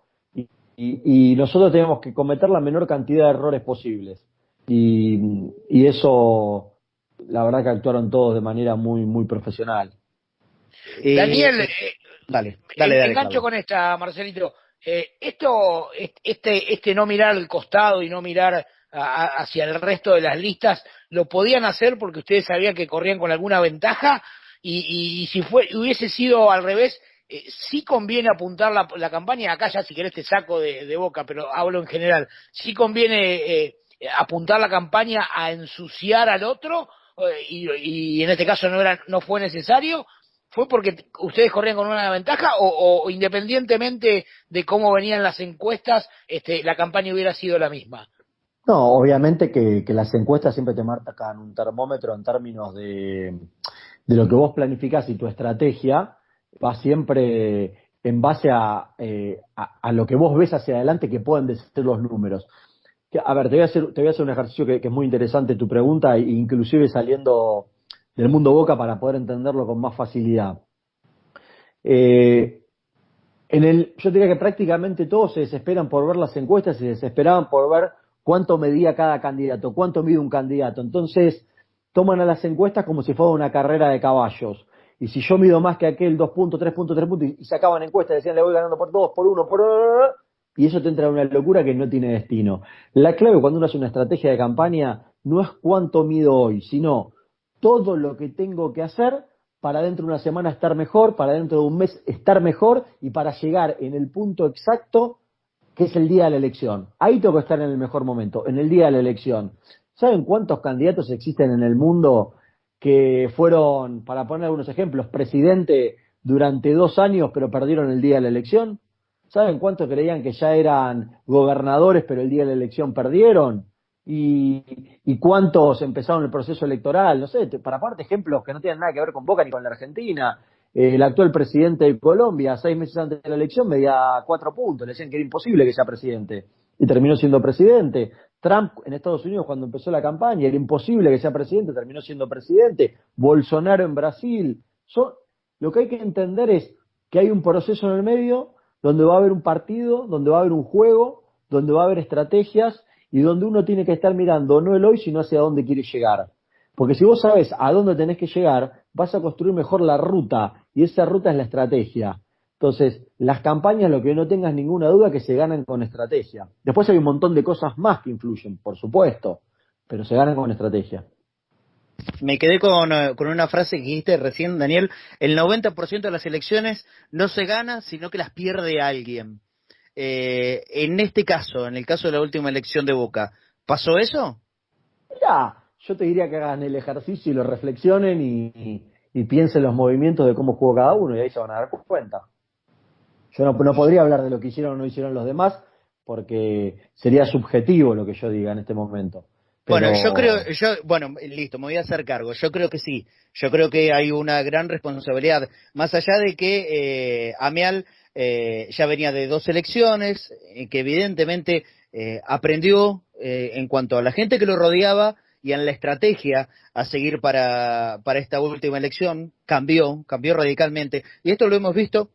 Y nosotros teníamos que cometer la menor cantidad de errores posibles. Y eso, la verdad que actuaron todos de manera muy, muy profesional. Daniel, Dale, engancho Claudio. con esta, Marcelito. Este no mirar al costado y no mirar hacia el resto de las listas, ¿lo podían hacer porque ustedes sabían que corrían con alguna ventaja? Y si hubiese sido al revés, sí conviene apuntar la campaña, acá ya si querés te saco de boca, pero hablo en general, sí conviene apuntar la campaña a ensuciar al otro, y en este caso no fue necesario. ¿Fue porque ustedes corrían con una ventaja o independientemente de cómo venían las encuestas, la campaña hubiera sido la misma? No, obviamente que las encuestas siempre te marcan un termómetro en términos de lo que vos planificás y tu estrategia va siempre en base a lo que vos ves hacia adelante que pueden decir los números. A ver, te voy a hacer un ejercicio que es muy interesante tu pregunta, e inclusive saliendo del mundo Boca para poder entenderlo con más facilidad. Yo diría que prácticamente todos se desesperan por ver las encuestas y se desesperaban por ver cuánto medía cada candidato, cuánto mide un candidato. Entonces, toman a las encuestas como si fuera una carrera de caballos. Y si yo mido más que aquel 2 puntos, 3 puntos, 3 puntos, y sacaban encuestas y decían le voy ganando por 2, por 1, y eso te entra en una locura que no tiene destino. La clave cuando uno hace una estrategia de campaña no es cuánto mido hoy, sino todo lo que tengo que hacer para dentro de una semana estar mejor, para dentro de un mes estar mejor y para llegar en el punto exacto que es el día de la elección. Ahí tengo que estar en el mejor momento, en el día de la elección. ¿Saben cuántos candidatos existen en el mundo que fueron, para poner algunos ejemplos, presidente durante 2 años pero perdieron el día de la elección? ¿Saben cuántos creían que ya eran gobernadores pero el día de la elección perdieron? ¿Y cuántos empezaron el proceso electoral? No sé, para ponerte ejemplos que no tienen nada que ver con Boca ni con la Argentina. El actual presidente de Colombia, 6 meses antes de la elección, medía 4 puntos. Le decían que era imposible que sea presidente. Y terminó siendo presidente. Trump en Estados Unidos, cuando empezó la campaña, era imposible que sea presidente, terminó siendo presidente. Bolsonaro en Brasil. Lo que hay que entender es que hay un proceso en el medio donde va a haber un partido, donde va a haber un juego, donde va a haber estrategias y donde uno tiene que estar mirando no el hoy, sino hacia dónde quiere llegar. Porque si vos sabés a dónde tenés que llegar, vas a construir mejor la ruta, y esa ruta es la estrategia. Entonces, las campañas, lo que no tengas ninguna duda, que se ganan con estrategia. Después hay un montón de cosas más que influyen, por supuesto, pero se ganan con estrategia. Me quedé con una frase que dijiste recién, Daniel, el 90% de las elecciones no se gana, sino que las pierde alguien. En este caso, en el caso de la última elección de Boca, ¿pasó eso? Mirá, yo te diría que hagan el ejercicio y lo reflexionen y piensen los movimientos de cómo jugó cada uno y ahí se van a dar cuenta. Yo no podría hablar de lo que hicieron o no hicieron los demás, porque sería subjetivo lo que yo diga en este momento. Bueno, Pero bueno, listo, me voy a hacer cargo. Yo creo que sí. Yo creo que hay una gran responsabilidad, más allá de que Amial ya venía de 2 elecciones, que evidentemente aprendió en cuanto a la gente que lo rodeaba y en la estrategia a seguir para esta última elección, cambió radicalmente. Y esto lo hemos visto.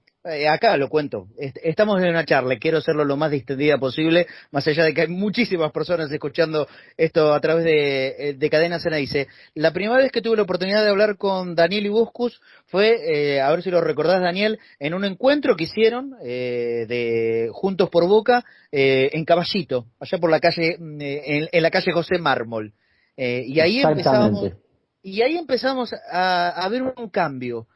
Acá lo cuento, estamos en una charla, quiero hacerlo lo más distendida posible, más allá de que hay muchísimas personas escuchando esto a través de Cadena Ceneice. La primera vez que tuve la oportunidad de hablar con Daniel Ibuscus fue, a ver si lo recordás, Daniel, en un encuentro que hicieron de Juntos por Boca en Caballito, allá por la calle, en la calle José Mármol. Y ahí exactamente. empezamos a ver un cambio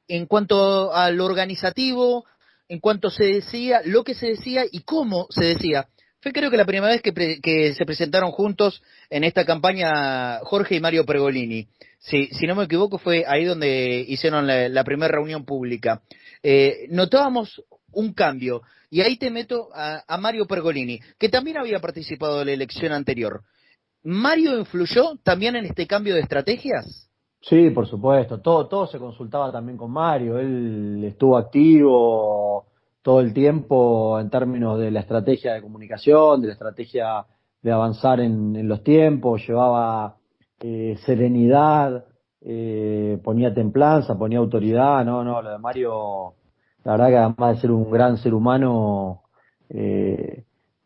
en cuanto a lo organizativo, en cuanto se decía, lo que se decía y cómo se decía. Fue creo que la primera vez que se presentaron juntos en esta campaña Jorge y Mario Pergolini. Si no me equivoco, fue ahí donde hicieron la primera reunión pública. Notábamos un cambio, y ahí te meto a Mario Pergolini, que también había participado de la elección anterior. ¿Mario influyó también en este cambio de estrategias? Sí, por supuesto, todo se consultaba también con Mario, él estuvo activo todo el tiempo en términos de la estrategia de comunicación, de la estrategia de avanzar en los tiempos, llevaba serenidad, ponía templanza, ponía autoridad, no, lo de Mario, la verdad que además de ser un gran ser humano,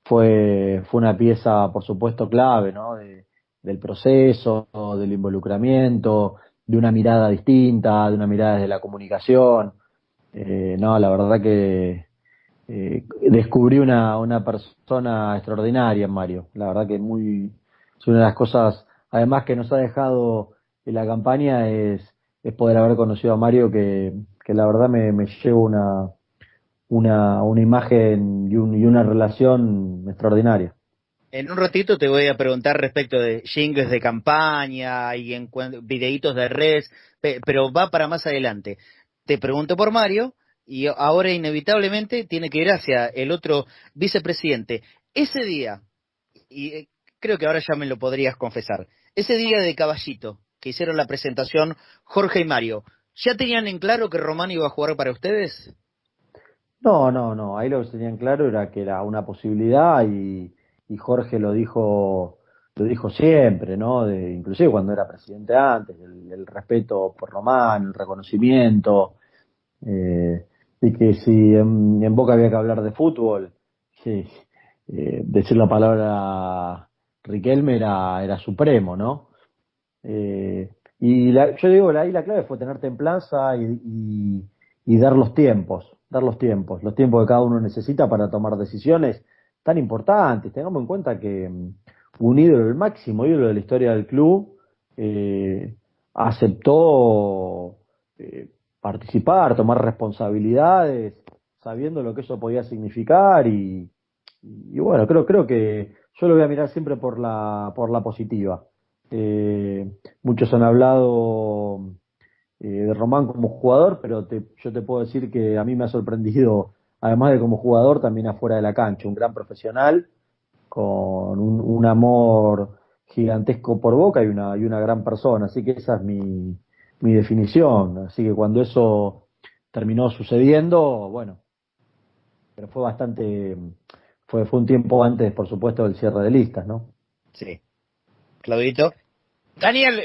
fue una pieza, por supuesto, clave, ¿no? Del proceso, del involucramiento, de una mirada distinta, de una mirada desde la comunicación. No, la verdad que descubrí una persona extraordinaria en Mario. La verdad que es una de las cosas, además que nos ha dejado en la campaña, es poder haber conocido a Mario, que la verdad me llevo una imagen y una relación extraordinaria. En un ratito te voy a preguntar respecto de jingles de campaña y videitos de redes, pero va para más adelante. Te pregunto por Mario y ahora inevitablemente tiene que ir hacia el otro vicepresidente. Ese día, y creo que ahora ya me lo podrías confesar, ese día de Caballito, que hicieron la presentación Jorge y Mario, ¿ya tenían en claro que Román iba a jugar para ustedes? No, ahí lo que tenían claro era que era una posibilidad y Jorge lo dijo siempre, ¿no? Inclusive cuando era presidente antes, el respeto por Román, el reconocimiento, y que si en Boca había que hablar de fútbol, sí, decir la palabra Riquelme era supremo, ¿no? Yo digo, ahí la clave fue tener templanza y dar los tiempos que cada uno necesita para tomar decisiones tan importantes. Tengamos en cuenta que un ídolo, el máximo ídolo de la historia del club, aceptó participar, tomar responsabilidades, sabiendo lo que eso podía significar y bueno, creo que yo lo voy a mirar siempre por la positiva. Muchos han hablado de Román como jugador, pero yo te puedo decir que a mí me ha sorprendido, además de como jugador, también afuera de la cancha, un gran profesional, con un amor gigantesco por Boca y una gran persona, así que esa es mi definición, así que cuando eso terminó sucediendo, bueno, pero fue un tiempo antes, por supuesto, del cierre de listas, ¿no? Sí. Claudito. Daniel,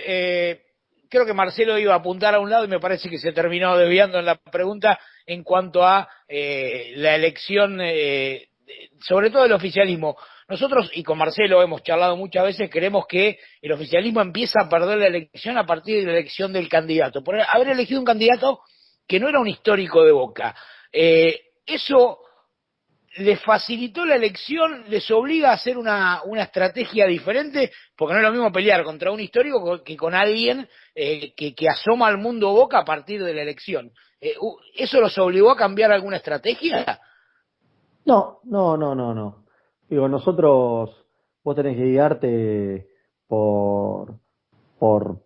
creo que Marcelo iba a apuntar a un lado y me parece que se terminó desviando en la pregunta en cuanto a la elección, sobre todo el oficialismo. Nosotros, y con Marcelo hemos charlado muchas veces, creemos que el oficialismo empieza a perder la elección a partir de la elección del candidato. Por haber elegido un candidato que no era un histórico de Boca. Eso les facilitó la elección, les obliga a hacer una estrategia diferente, porque no es lo mismo pelear contra un histórico que con alguien que asoma al mundo Boca a partir de la elección. ¿Eso los obligó a cambiar alguna estrategia? No. Digo, vos tenés que guiarte por, por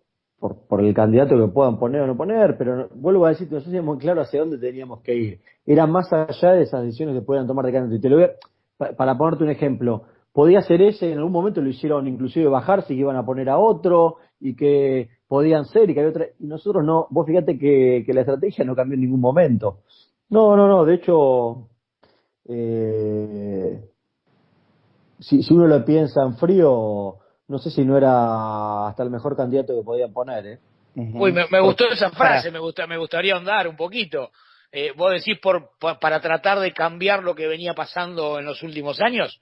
el candidato que puedan poner o no poner, pero vuelvo a decir, no sé si es muy claro hacia dónde teníamos que ir. Era más allá de esas decisiones que puedan tomar de candidato. para ponerte un ejemplo, podía ser ese, en algún momento lo hicieron inclusive bajarse y que iban a poner a otro, y que podían ser, y que había otra, y nosotros no, vos fíjate que la estrategia no cambió en ningún momento. No, de hecho, eh, si uno lo piensa en frío, no sé si no era hasta el mejor candidato que podían poner, ¿eh? Uy, me gustó esa frase, me gustaría ahondar un poquito. ¿Vos decís para tratar de cambiar lo que venía pasando en los últimos años?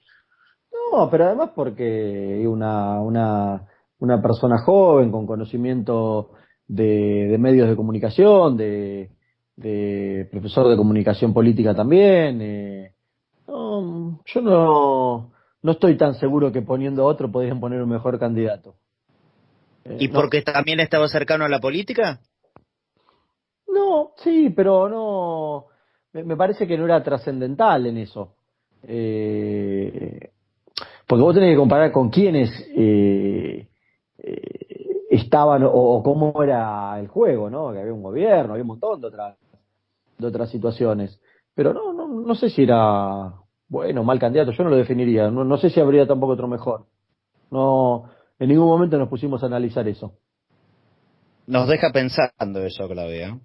No, pero además porque una persona joven con conocimiento de medios de comunicación, de profesor de comunicación política también. No, yo no estoy tan seguro que poniendo otro podrían poner un mejor candidato. ¿Y No, porque también estaba cercano a la política? no, sí, pero no, me parece que no era trascendental en eso. Eh, Porque vos tenés que comparar con quiénes estaban o cómo era el juego, ¿no? Que había un gobierno, había un montón de otras situaciones. Pero no sé si era bueno o mal candidato, yo no lo definiría. No sé si habría tampoco otro mejor. No, en ningún momento nos pusimos a analizar eso. Nos deja pensando eso, Claudia.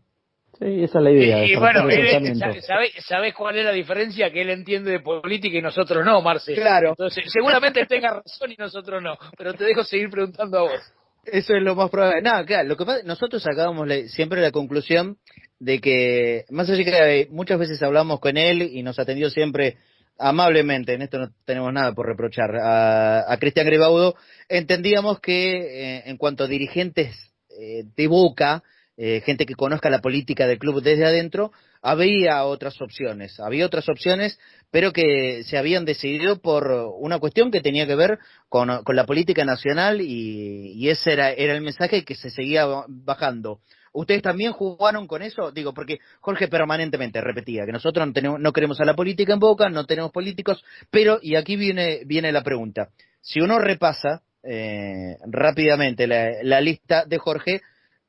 Sí, esa es la idea, Y bueno, despertar el pensamiento. ¿sabés cuál es la diferencia? Que él entiende de política y nosotros no, Marce. Claro. Entonces, seguramente él tenga razón y nosotros no, pero te dejo seguir preguntando a vos. Eso es lo más probable. No, claro, lo que pasa, nosotros sacábamos siempre la conclusión de que, más allá que muchas veces hablamos con él y nos atendió siempre amablemente, en esto no tenemos nada por reprochar, a Cristian Gribaudo, entendíamos que en cuanto a dirigentes de Boca, gente que conozca la política del club desde adentro, había otras opciones, pero que se habían decidido por una cuestión que tenía que ver con la política nacional y ese era el mensaje que se seguía bajando. ¿Ustedes también jugaron con eso? Digo, porque Jorge permanentemente repetía que nosotros no queremos a la política en Boca, no tenemos políticos, pero, y aquí viene la pregunta, si uno repasa rápidamente la lista de Jorge,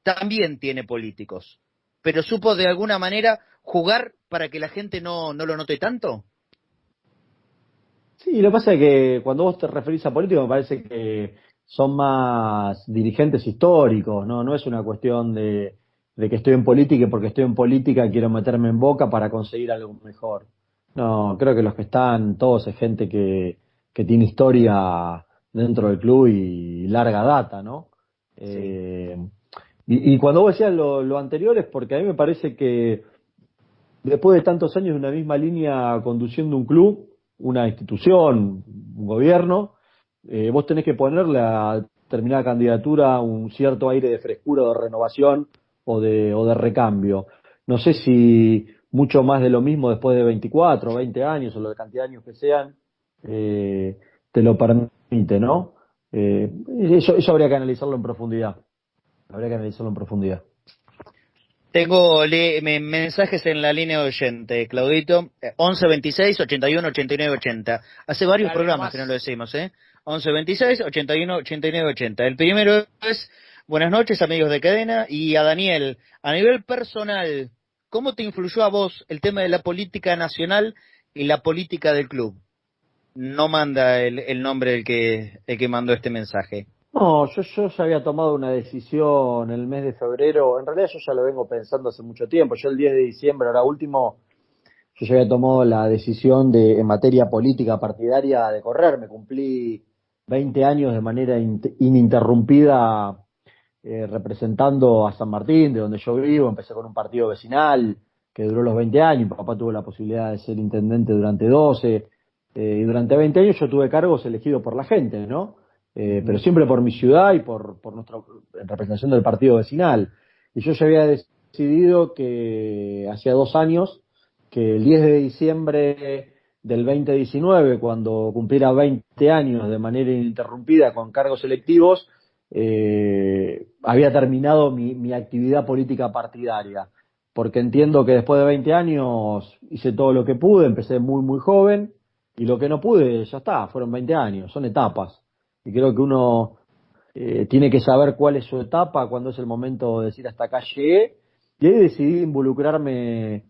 también tiene políticos, pero supo de alguna manera jugar para que la gente no lo note tanto. Sí, lo que pasa es que cuando vos te referís a políticos me parece que son más dirigentes históricos, ¿no? No es una cuestión de que estoy en política y porque estoy en política quiero meterme en Boca para conseguir algo mejor. No, creo que los que están todos es gente que tiene historia dentro del club y larga data, ¿no? Sí. Y cuando vos decías lo anterior es porque a mí me parece que después de tantos años de una misma línea conduciendo un club, una institución, un gobierno, vos tenés que ponerle a determinada candidatura un cierto aire de frescura, de renovación o de recambio. No sé si mucho más de lo mismo después de 24, 20 años o la cantidad de años que sean, te lo permite, ¿no? Eso habría que analizarlo en profundidad. Habría que analizarlo en profundidad. Tengo mensajes en la línea de oyente, Claudito, 11 26 81 89 80. Hace varios Dale, programas nomás. que no lo decimos, 11 26 81 89 80. El primero es, buenas noches amigos de cadena, y a Daniel, a nivel personal, ¿cómo te influyó a vos el tema de la política nacional y la política del club? No manda el nombre el que mandó este mensaje. No, yo ya había tomado una decisión el mes de febrero, en realidad yo ya lo vengo pensando hace mucho tiempo, yo el 10 de diciembre, ahora último, yo ya había tomado la decisión en materia política partidaria de correrme, cumplí 20 años de manera ininterrumpida representando a San Martín, de donde yo vivo, empecé con un partido vecinal que duró los 20 años, mi papá tuvo la posibilidad de ser intendente durante 12, y durante 20 años yo tuve cargos elegidos por la gente, ¿no? Pero siempre por mi ciudad y por nuestra en representación del partido vecinal. Y yo ya había decidido que hacía 2 años, que el 10 de diciembre del 2019, cuando cumpliera 20 años de manera ininterrumpida con cargos electivos, había terminado mi actividad política partidaria. Porque entiendo que después de 20 años hice todo lo que pude, empecé muy, muy joven, y lo que no pude, ya está, fueron 20 años, son etapas. Y creo que uno tiene que saber cuál es su etapa, cuándo es el momento de decir hasta acá llegué. Y ahí decidí involucrarme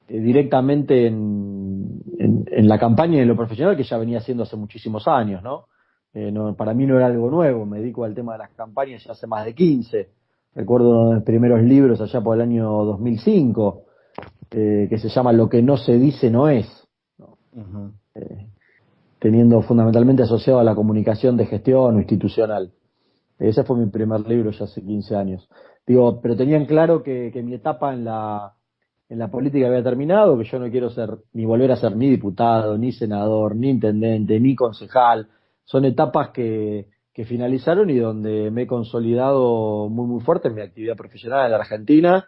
directamente en la campaña y en lo profesional que ya venía haciendo hace muchísimos años, ¿no? Para mí no era algo nuevo, me dedico al tema de las campañas ya hace más de 15. Recuerdo uno de mis primeros libros allá por el año 2005, que se llama Lo que no se dice no es, ¿no? Ujú. Teniendo fundamentalmente asociado a la comunicación de gestión o institucional. Ese fue mi primer libro ya hace 15 años. Digo, pero tenían claro que mi etapa en la política había terminado, que yo no quiero ser ni volver a ser ni diputado, ni senador, ni intendente, ni concejal. Son etapas que finalizaron y donde me he consolidado muy muy fuerte en mi actividad profesional en la Argentina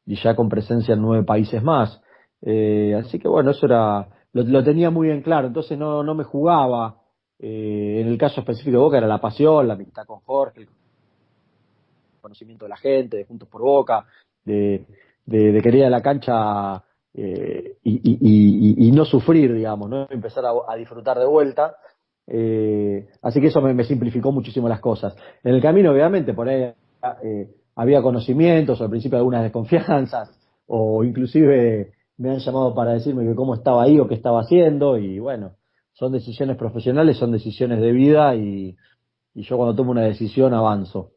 y ya con presencia en 9 países más. Así que bueno, eso era lo tenía muy bien claro, entonces no me jugaba. En el caso específico de Boca era la pasión, la amistad con Jorge, el conocimiento de la gente, de Juntos por Boca, de querer ir a la cancha y no sufrir, digamos, ¿no? Empezar a disfrutar de vuelta. Así que eso me simplificó muchísimo las cosas. En el camino, obviamente, por ahí había conocimientos, o al principio algunas desconfianzas, o inclusive me han llamado para decirme que cómo estaba ahí o qué estaba haciendo, y bueno, son decisiones profesionales, son decisiones de vida, y yo cuando tomo una decisión avanzo.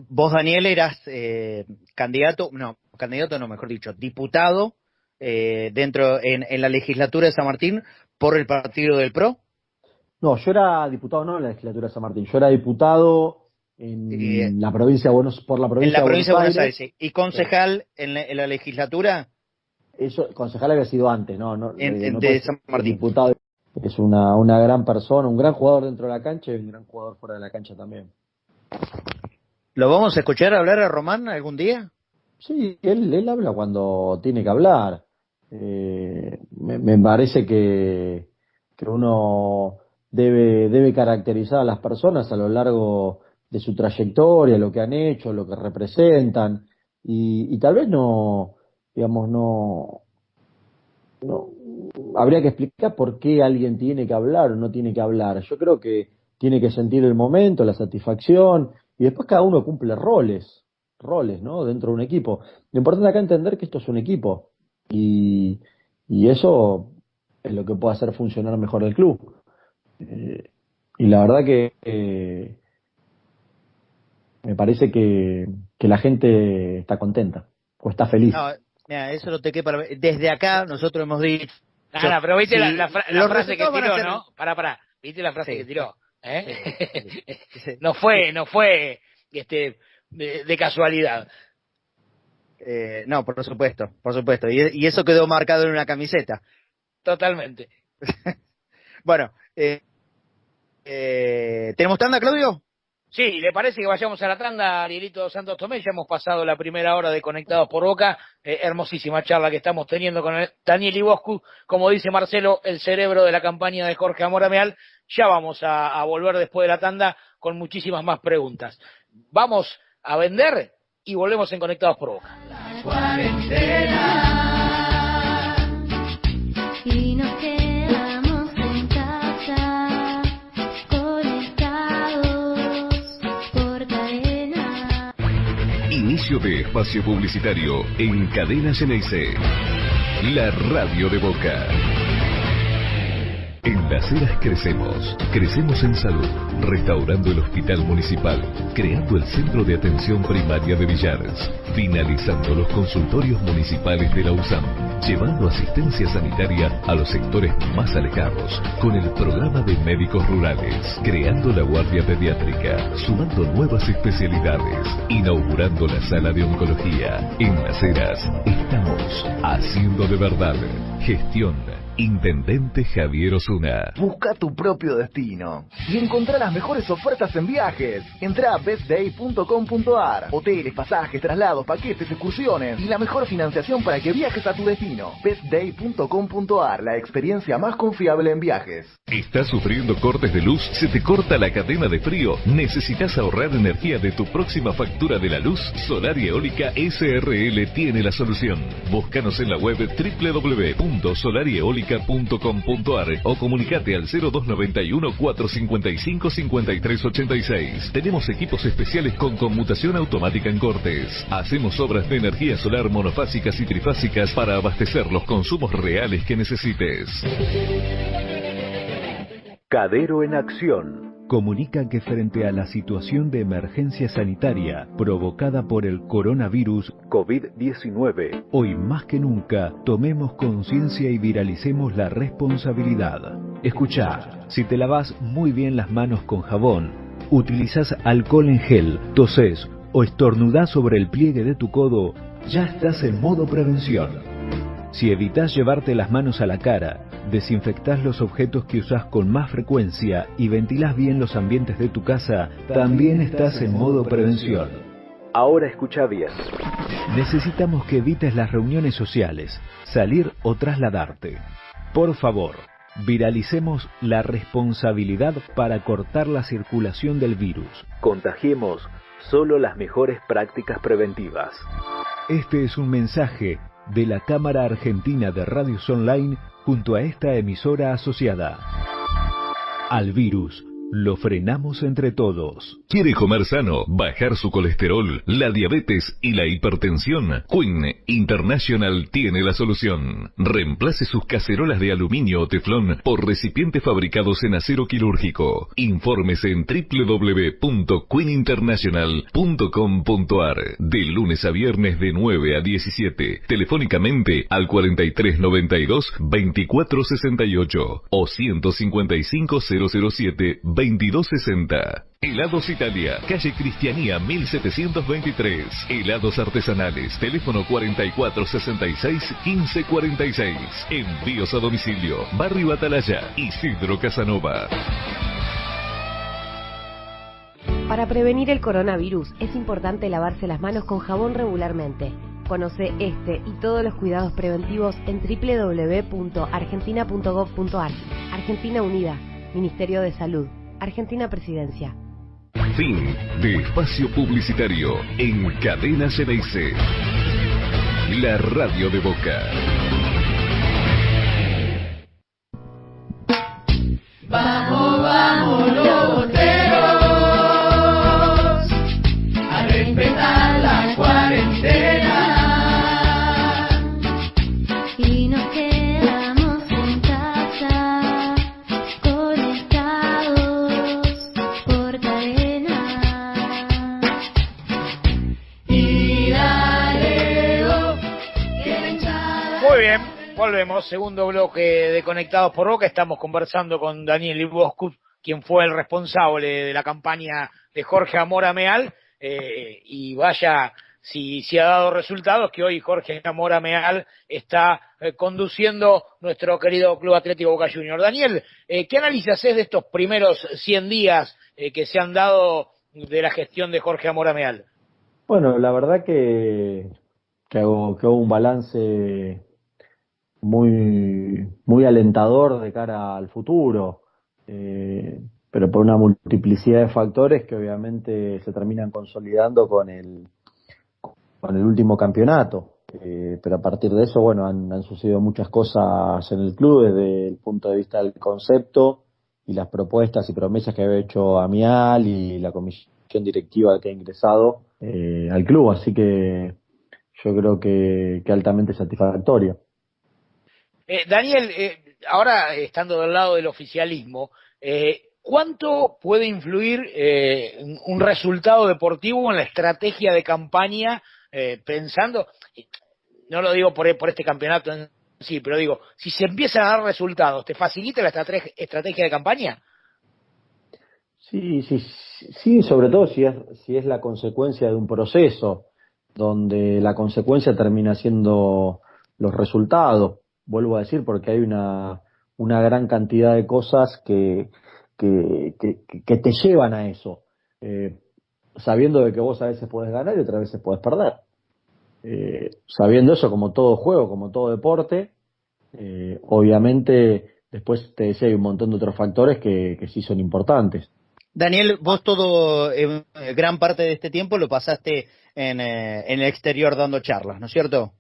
Vos, Daniel, eras mejor dicho, diputado dentro en la legislatura de San Martín por el partido del PRO. No, yo era diputado no en la legislatura de San Martín, yo era diputado en la provincia de por la provincia de Buenos Aires. Sí. ¿Y concejal en la legislatura? Eso, concejal había sido antes, no de San Martín. Diputado es una gran persona, un gran jugador dentro de la cancha y un gran jugador fuera de la cancha también. ¿Lo vamos a escuchar hablar a Román algún día? Sí, él habla cuando tiene que hablar. Me parece que uno debe caracterizar a las personas a lo largo de su trayectoria, lo que han hecho, lo que representan, y tal vez no habría que explicar por qué alguien tiene que hablar o no tiene que hablar. Yo creo que tiene que sentir el momento, la satisfacción, y después cada uno cumple roles, ¿no? Dentro de un equipo. Lo importante acá es entender que esto es un equipo, y eso es lo que puede hacer funcionar mejor el club. Y la verdad que me parece que la gente está contenta, o está feliz. No, mira, eso no te queda para... Desde acá nosotros hemos dicho... Pero viste sí, la frase que tiró, ser... ¿no? Pará. ¿Viste la frase sí, que tiró? Sí. No fue de casualidad. No, por supuesto. Y eso quedó marcado en una camiseta. Totalmente. Bueno, ¿tenemos tanda, Claudio? Sí, ¿le parece que vayamos a la tanda, Arielito Santos Tomé? Ya hemos pasado la primera hora de Conectados por Boca. Hermosísima charla que estamos teniendo con Daniel Iboscu, como dice Marcelo, el cerebro de la campaña de Jorge Amorameal. Ya vamos a volver después de la tanda con muchísimas más preguntas. Vamos a vender y volvemos en Conectados por Boca. La cuarentena. Y nos quedamos en casa, conectados por cadena. Inicio de espacio publicitario en Cadena Ceneice, la radio de Boca. En Las Heras crecemos en salud, restaurando el hospital municipal, creando el centro de atención primaria de Villares, finalizando los consultorios municipales de la USAM, llevando asistencia sanitaria a los sectores más alejados, con el programa de médicos rurales, creando la guardia pediátrica, sumando nuevas especialidades, inaugurando la sala de oncología. En Las Heras estamos haciendo de verdad. Gestión Intendente Javier Osuna. Busca tu propio destino y encontrá las mejores ofertas en viajes. Entrá a bestday.com.ar. Hoteles, pasajes, traslados, paquetes, excursiones y la mejor financiación para que viajes a tu destino. bestday.com.ar, la experiencia más confiable en viajes. ¿Estás sufriendo cortes de luz? ¿Se te corta la cadena de frío? ¿Necesitas ahorrar energía de tu próxima factura de la luz? Solar y Eólica SRL tiene la solución. Búscanos en la web www.solaryeolica.com Telefónica.com.ar o comunicate al 0291 455 5386. Tenemos equipos especiales con conmutación automática en cortes. Hacemos obras de energía solar monofásicas y trifásicas para abastecer los consumos reales que necesites. Cadero en Acción. Comunica que frente a la situación de emergencia sanitaria provocada por el coronavirus COVID-19, hoy más que nunca tomemos conciencia y viralicemos la responsabilidad. Escuchá, si te lavas muy bien las manos con jabón, utilizás alcohol en gel, tosés o estornudás sobre el pliegue de tu codo, ya estás en modo prevención. Si evitás llevarte las manos a la cara, desinfectás los objetos que usás con más frecuencia y ventilás bien los ambientes de tu casa, también estás en modo prevención. Ahora escucha bien. Necesitamos que evites las reuniones sociales, salir o trasladarte. Por favor, viralicemos la responsabilidad para cortar la circulación del virus. Contagiemos solo las mejores prácticas preventivas. Este es un mensaje de la Cámara Argentina de Radios Online junto a esta emisora asociada. Al virus lo frenamos entre todos. ¿Quiere comer sano, bajar su colesterol, la diabetes y la hipertensión? Queen International tiene la solución. Reemplace sus cacerolas de aluminio o teflón por recipientes fabricados en acero quirúrgico. Infórmese en www.queeninternational.com.ar. De lunes a viernes de 9 a 17. Telefónicamente al 4392 2468 o 155 007 2260. Helados Italia, calle Cristianía 1723. Helados artesanales, teléfono 4466-1546. Envíos a domicilio, Barrio Atalaya, Isidro Casanova. Para prevenir el coronavirus es importante lavarse las manos con jabón regularmente. Conoce este y todos los cuidados preventivos en www.argentina.gov.ar. Argentina Unida, Ministerio de Salud, Argentina Presidencia. Fin de espacio publicitario en Cadena Ceneice, la radio de Boca. Vamos, vamos los boteros a respetar la cuarentena. Y nos quedamos en casa, conectados por cadena. Y dale, oh, que la hinchada. Muy bien, volvemos. Segundo bloque de Conectados por Boca. Estamos conversando con Daniel Iboscu, quien fue el responsable de la campaña de Jorge Amora Meal. Y vaya, si ha dado resultados, que hoy Jorge Amora Meal está conduciendo nuestro querido Club Atlético Boca Juniors. Daniel, ¿qué análisis haces de estos primeros 100 días que se han dado de la gestión de Jorge Amora Meal? Bueno, la verdad que hago un balance muy alentador de cara al futuro, pero por una multiplicidad de factores que obviamente se terminan consolidando con el último campeonato. Pero a partir de eso, bueno, han sucedido muchas cosas en el club desde el punto de vista del concepto y las propuestas y promesas que había hecho Amial y la comisión directiva que ha ingresado al club, así que yo creo que altamente satisfactoria. Daniel, ahora estando del lado del oficialismo, ¿cuánto puede influir un resultado deportivo en la estrategia de campaña, pensando, no lo digo por este campeonato en sí, pero digo, si se empiezan a dar resultados, ¿te facilita la estrategia de campaña? Sí, sobre todo si es la consecuencia de un proceso, donde la consecuencia termina siendo los resultados. Vuelvo a decir, porque hay una gran cantidad de cosas que te llevan a eso, sabiendo de que vos a veces podés ganar y otras veces podés perder. Sabiendo eso, como todo juego, como todo deporte, obviamente después te decía hay un montón de otros factores que sí son importantes. Daniel, vos gran parte de este tiempo lo pasaste en el exterior dando charlas, ¿no es cierto?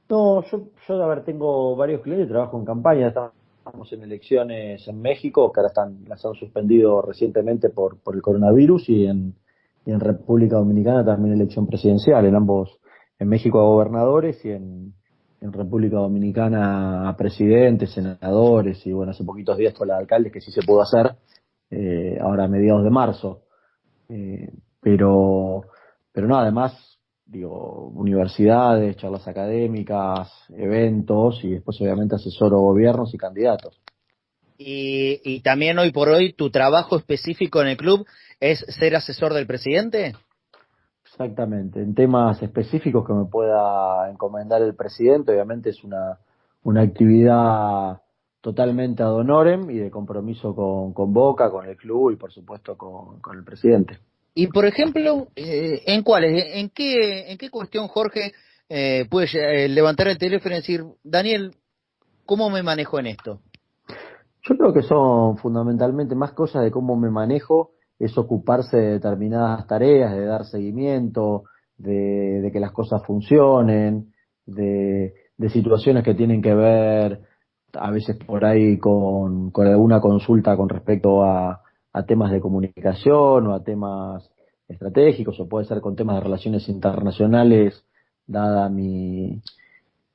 No, yo a ver, tengo varios clientes, trabajo en campaña, estamos en elecciones en México, que ahora las han suspendido recientemente por el coronavirus, y en República Dominicana también elección presidencial, en ambos, en México a gobernadores y en República Dominicana a presidentes, senadores, y bueno, hace poquitos días con la de alcaldes, que sí se pudo hacer, ahora a mediados de marzo. Eh, pero, pero no, además, digo, universidades, charlas académicas, eventos y después obviamente asesoro gobiernos y candidatos. Y también hoy por hoy tu trabajo específico en el club es ser asesor del presidente. Exactamente, en temas específicos que me pueda encomendar el presidente, obviamente es una actividad totalmente ad honorem y de compromiso con Boca, con el club y por supuesto con el presidente. Y por ejemplo, ¿en cuáles? En qué cuestión, Jorge, puedes levantar el teléfono y decir, Daniel, ¿cómo me manejo en esto? Yo creo que son fundamentalmente más cosas de cómo me manejo, es ocuparse de determinadas tareas, de dar seguimiento, de que las cosas funcionen, de situaciones que tienen que ver a veces por ahí con alguna consulta con respecto a temas de comunicación o a temas estratégicos, o puede ser con temas de relaciones internacionales, dada mis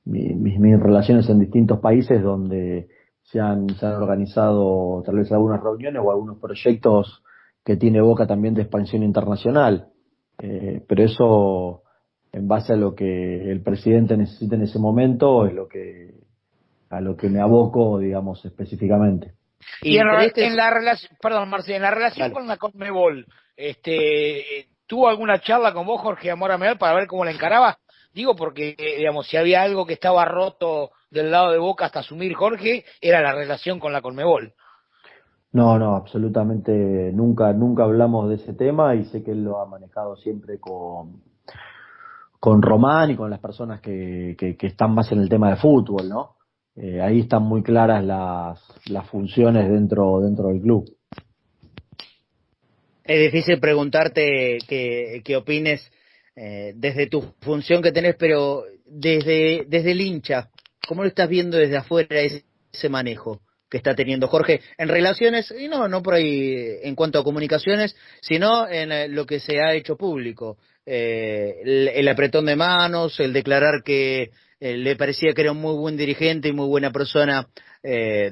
relaciones en distintos países donde se han organizado tal vez algunas reuniones o algunos proyectos que tiene Boca también de expansión internacional. Pero eso, en base a lo que el presidente necesita en ese momento, es a lo que me aboco, digamos, específicamente. Y en la relación, perdón, Marcelo, en la relación con la Conmebol, ¿tuvo alguna charla con vos, Jorge Amora Medal, para ver cómo la encaraba? Digo porque, digamos, si había algo que estaba roto del lado de Boca hasta asumir Jorge, era la relación con la Conmebol. No, absolutamente nunca hablamos de ese tema, y sé que él lo ha manejado siempre con Román y con las personas que están más en el tema de fútbol, ¿no? Ahí están muy claras las funciones dentro del club. Es difícil preguntarte qué opines desde tu función que tenés, pero desde el hincha, ¿cómo lo estás viendo desde afuera ese manejo que está teniendo Jorge en relaciones, y no por ahí en cuanto a comunicaciones, sino en lo que se ha hecho público? El apretón de manos, el declarar que le parecía que era un muy buen dirigente y muy buena persona,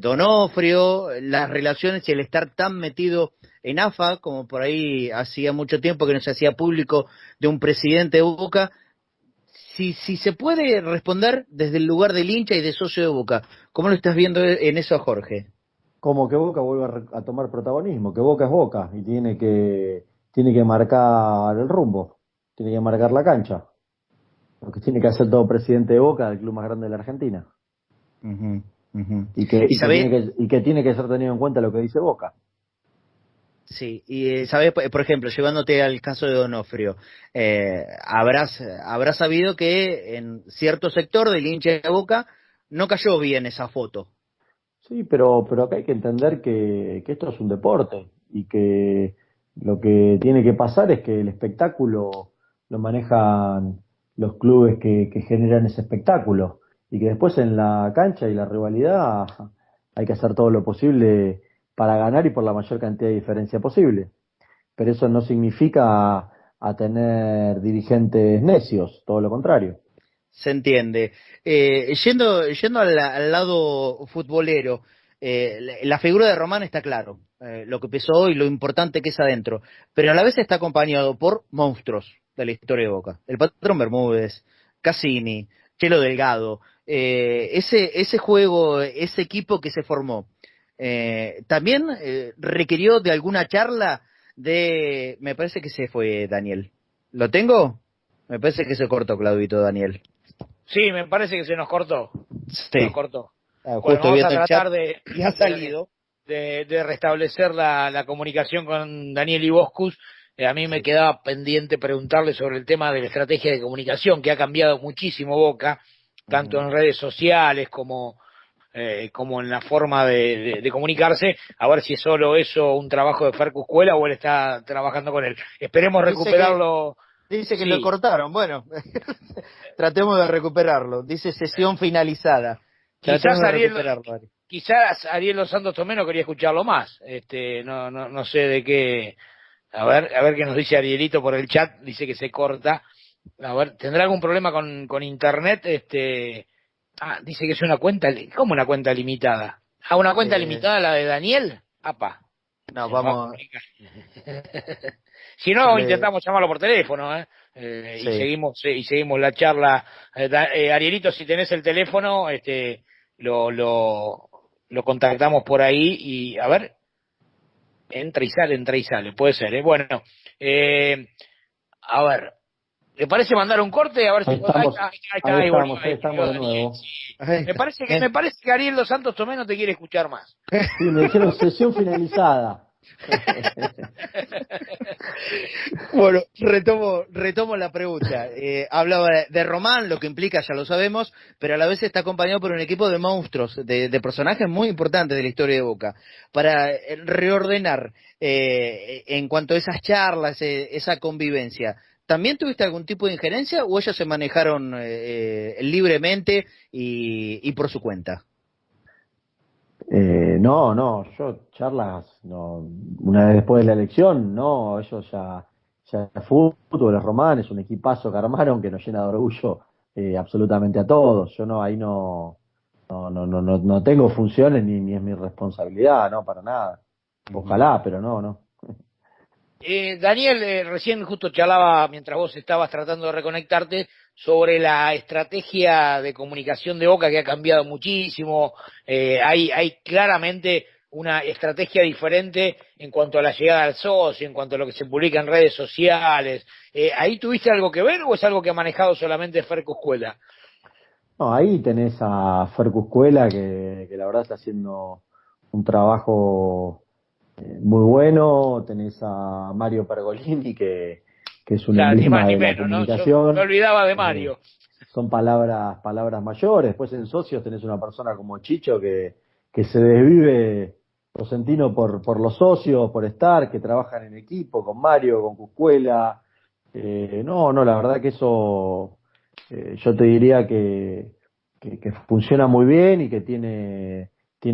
Donofrio, las relaciones y el estar tan metido en AFA, como por ahí hacía mucho tiempo que no se hacía público, de un presidente de Boca. Si se puede responder desde el lugar del hincha y de socio de Boca, ¿cómo lo estás viendo en eso, Jorge? Como que Boca vuelve a tomar protagonismo, que Boca es Boca y tiene que marcar el rumbo, tiene que marcar la cancha, lo que tiene que hacer todo presidente de Boca, del club más grande de la Argentina. Uh-huh, uh-huh. Y que tiene que ser tenido en cuenta lo que dice Boca. Sí, y sabes, por ejemplo, llevándote al caso de Donofrio, habrás sabido que en cierto sector del hincha de Boca no cayó bien esa foto. Sí, pero acá hay que entender que esto es un deporte y que lo que tiene que pasar es que el espectáculo lo manejan los clubes que generan ese espectáculo, y que después en la cancha y la rivalidad hay que hacer todo lo posible para ganar y por la mayor cantidad de diferencia posible. Pero eso no significa a tener dirigentes necios, todo lo contrario. Se entiende. Yendo al lado futbolero, la figura de Román está claro, lo que pesó y lo importante que es adentro, pero a la vez está acompañado por monstruos de la historia de Boca. El Patrón Bermúdez, Cassini, Chelo Delgado, ese juego, ese equipo que se formó, también requirió de alguna charla me parece que se fue Daniel. ¿Lo tengo? Me parece que se cortó, Claudito, Daniel. Sí, me parece que se nos cortó. Sí. Se nos cortó. Bueno, vamos a tratar y ha salido. de restablecer la comunicación con Daniel Iboscus. A mí me quedaba pendiente preguntarle sobre el tema de la estrategia de comunicación, que ha cambiado muchísimo Boca, tanto en redes sociales como en la forma de comunicarse, a ver si es solo eso un trabajo de Fercu Escuela o él está trabajando con él. Esperemos recuperarlo Dice que Sí. lo cortaron. Bueno, tratemos de recuperarlo. Dice sesión finalizada. Quizás Tratemos de Ariel, recuperarlo, Ari. quizás Ariel Los Santos Tomeno quería escucharlo más. No sé de qué. A ver qué nos dice Arielito por el chat. Dice que se corta. A ver, ¿tendrá algún problema con internet? Dice que es una cuenta. ¿Cómo una cuenta limitada? ¿Una cuenta limitada la de Daniel? Apa. No, Se nos va a vamos. complicar. Si no, Le- intentamos llamarlo por teléfono, Sí. y seguimos la charla. Arielito, si tenés el teléfono, lo contactamos por ahí y a ver, entra y sale, puede ser, ¿eh? Bueno, a ver, ¿le parece mandar un corte? A ver si Ahí estamos, ahí volvió, ahí estamos de nuevo. Me parece que Ariel Dos Santos Tomé no te quiere escuchar más. Sí, me dijeron sesión finalizada. Bueno, retomo la pregunta. Hablaba de Román, lo que implica, ya lo sabemos, pero a la vez está acompañado por un equipo de monstruos, de personajes muy importantes de la historia de Boca, para reordenar en cuanto a esas charlas, esa convivencia. ¿También tuviste algún tipo de injerencia o ellos se manejaron libremente y por su cuenta? No, yo charlas, no, una vez después de la elección, no, ellos ya fútbol, es Román, es un equipazo que armaron que nos llena de orgullo absolutamente a todos. Yo no, ahí no tengo funciones ni es mi responsabilidad, no, para nada. Ojalá, pero no. Daniel, recién justo charlaba, mientras vos estabas tratando de reconectarte, sobre la estrategia de comunicación de Boca que ha cambiado muchísimo. Hay claramente una estrategia diferente en cuanto a la llegada al socio, en cuanto a lo que se publica en redes sociales. ¿Ahí tuviste algo que ver o es algo que ha manejado solamente Fer Cuscuela? No, ahí tenés a Fer Cuscuela que la verdad está haciendo un trabajo muy bueno. Tenés a Mario Pergolini que es un Claro, ni emblema más ni de la menos, ¿no? comunicación. Me olvidaba de Mario. Son palabras mayores. Después en socios tenés una persona como Chicho que se desvive Rosentino por los socios, por estar, que trabajan en equipo, con Mario, con Cuscuela. No, la verdad que eso yo te diría que funciona muy bien y que tiene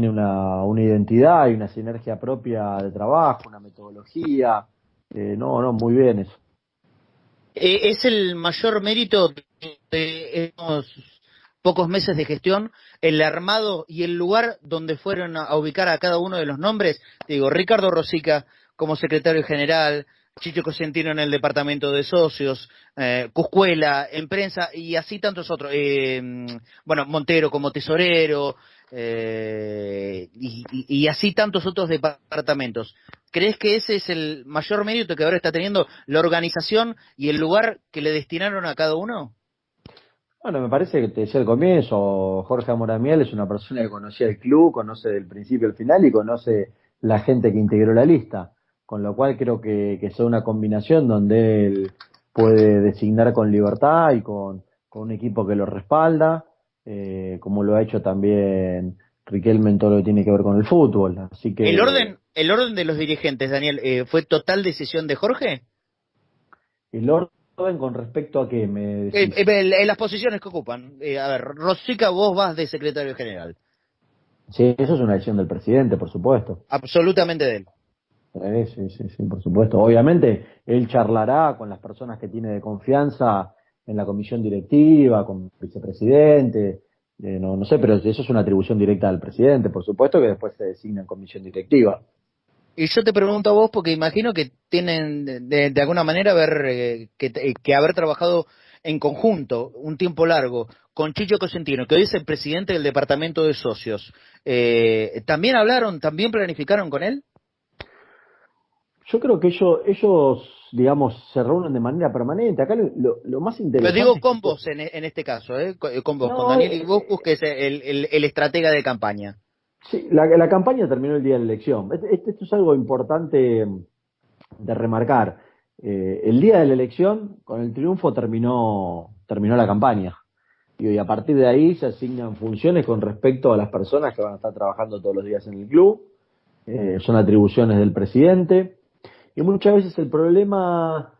una identidad y una sinergia propia de trabajo, una metodología. No, muy bien eso. Es el mayor mérito de estos pocos meses de gestión, el armado y el lugar donde fueron a ubicar a cada uno de los nombres. Digo, Ricardo Rosica como secretario general, Chicho Cosentino en el departamento de socios, Cuscuela en prensa y así tantos otros. Montero como tesorero, y así tantos otros departamentos. ¿Crees que ese es el mayor mérito que ahora está teniendo la organización y el lugar que le destinaron a cada uno? Bueno, me parece que te decía al comienzo, Jorge Amoramiel es una persona que conocía el club, conoce del principio al final y conoce la gente que integró la lista, con lo cual creo que es una combinación donde él puede designar con libertad y con un equipo que lo respalda, como lo ha hecho también Riquelme en todo lo que tiene que ver con el fútbol. Así que ¿El orden de los dirigentes, Daniel, fue total decisión de Jorge? el orden con respecto a qué me decís. En las posiciones que ocupan. A ver, Rosica, vos vas de secretario general. Sí, eso es una decisión del presidente, por supuesto. Absolutamente de él. Sí, por supuesto. Obviamente, él charlará con las personas que tiene de confianza en la comisión directiva, con el vicepresidente, no sé, pero eso es una atribución directa del presidente, por supuesto, que después se designa en comisión directiva. Y yo te pregunto a vos porque imagino que tienen de alguna manera que haber trabajado en conjunto un tiempo largo con Chicho Cosentino, que hoy es el presidente del departamento de socios. ¿También hablaron, también planificaron con él? Yo creo que ellos, digamos, se reúnen de manera permanente. Acá lo más interesante... Pero digo con vos en este caso, con vos, con Daniel Iboscus, que es el estratega de campaña. Sí, la campaña terminó el día de la elección. Esto es algo importante de remarcar. El día de la elección, con el triunfo, terminó la campaña. Y a partir de ahí se asignan funciones con respecto a las personas que van a estar trabajando todos los días en el club. Son atribuciones del presidente. Y muchas veces el problema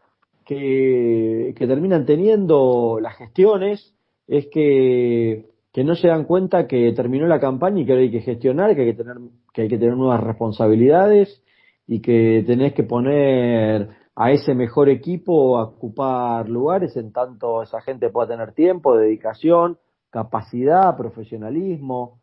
que terminan teniendo las gestiones es que no se dan cuenta que terminó la campaña y que ahora hay que gestionar, que hay que tener nuevas responsabilidades y que tenés que poner a ese mejor equipo a ocupar lugares en tanto esa gente pueda tener tiempo, dedicación, capacidad, profesionalismo,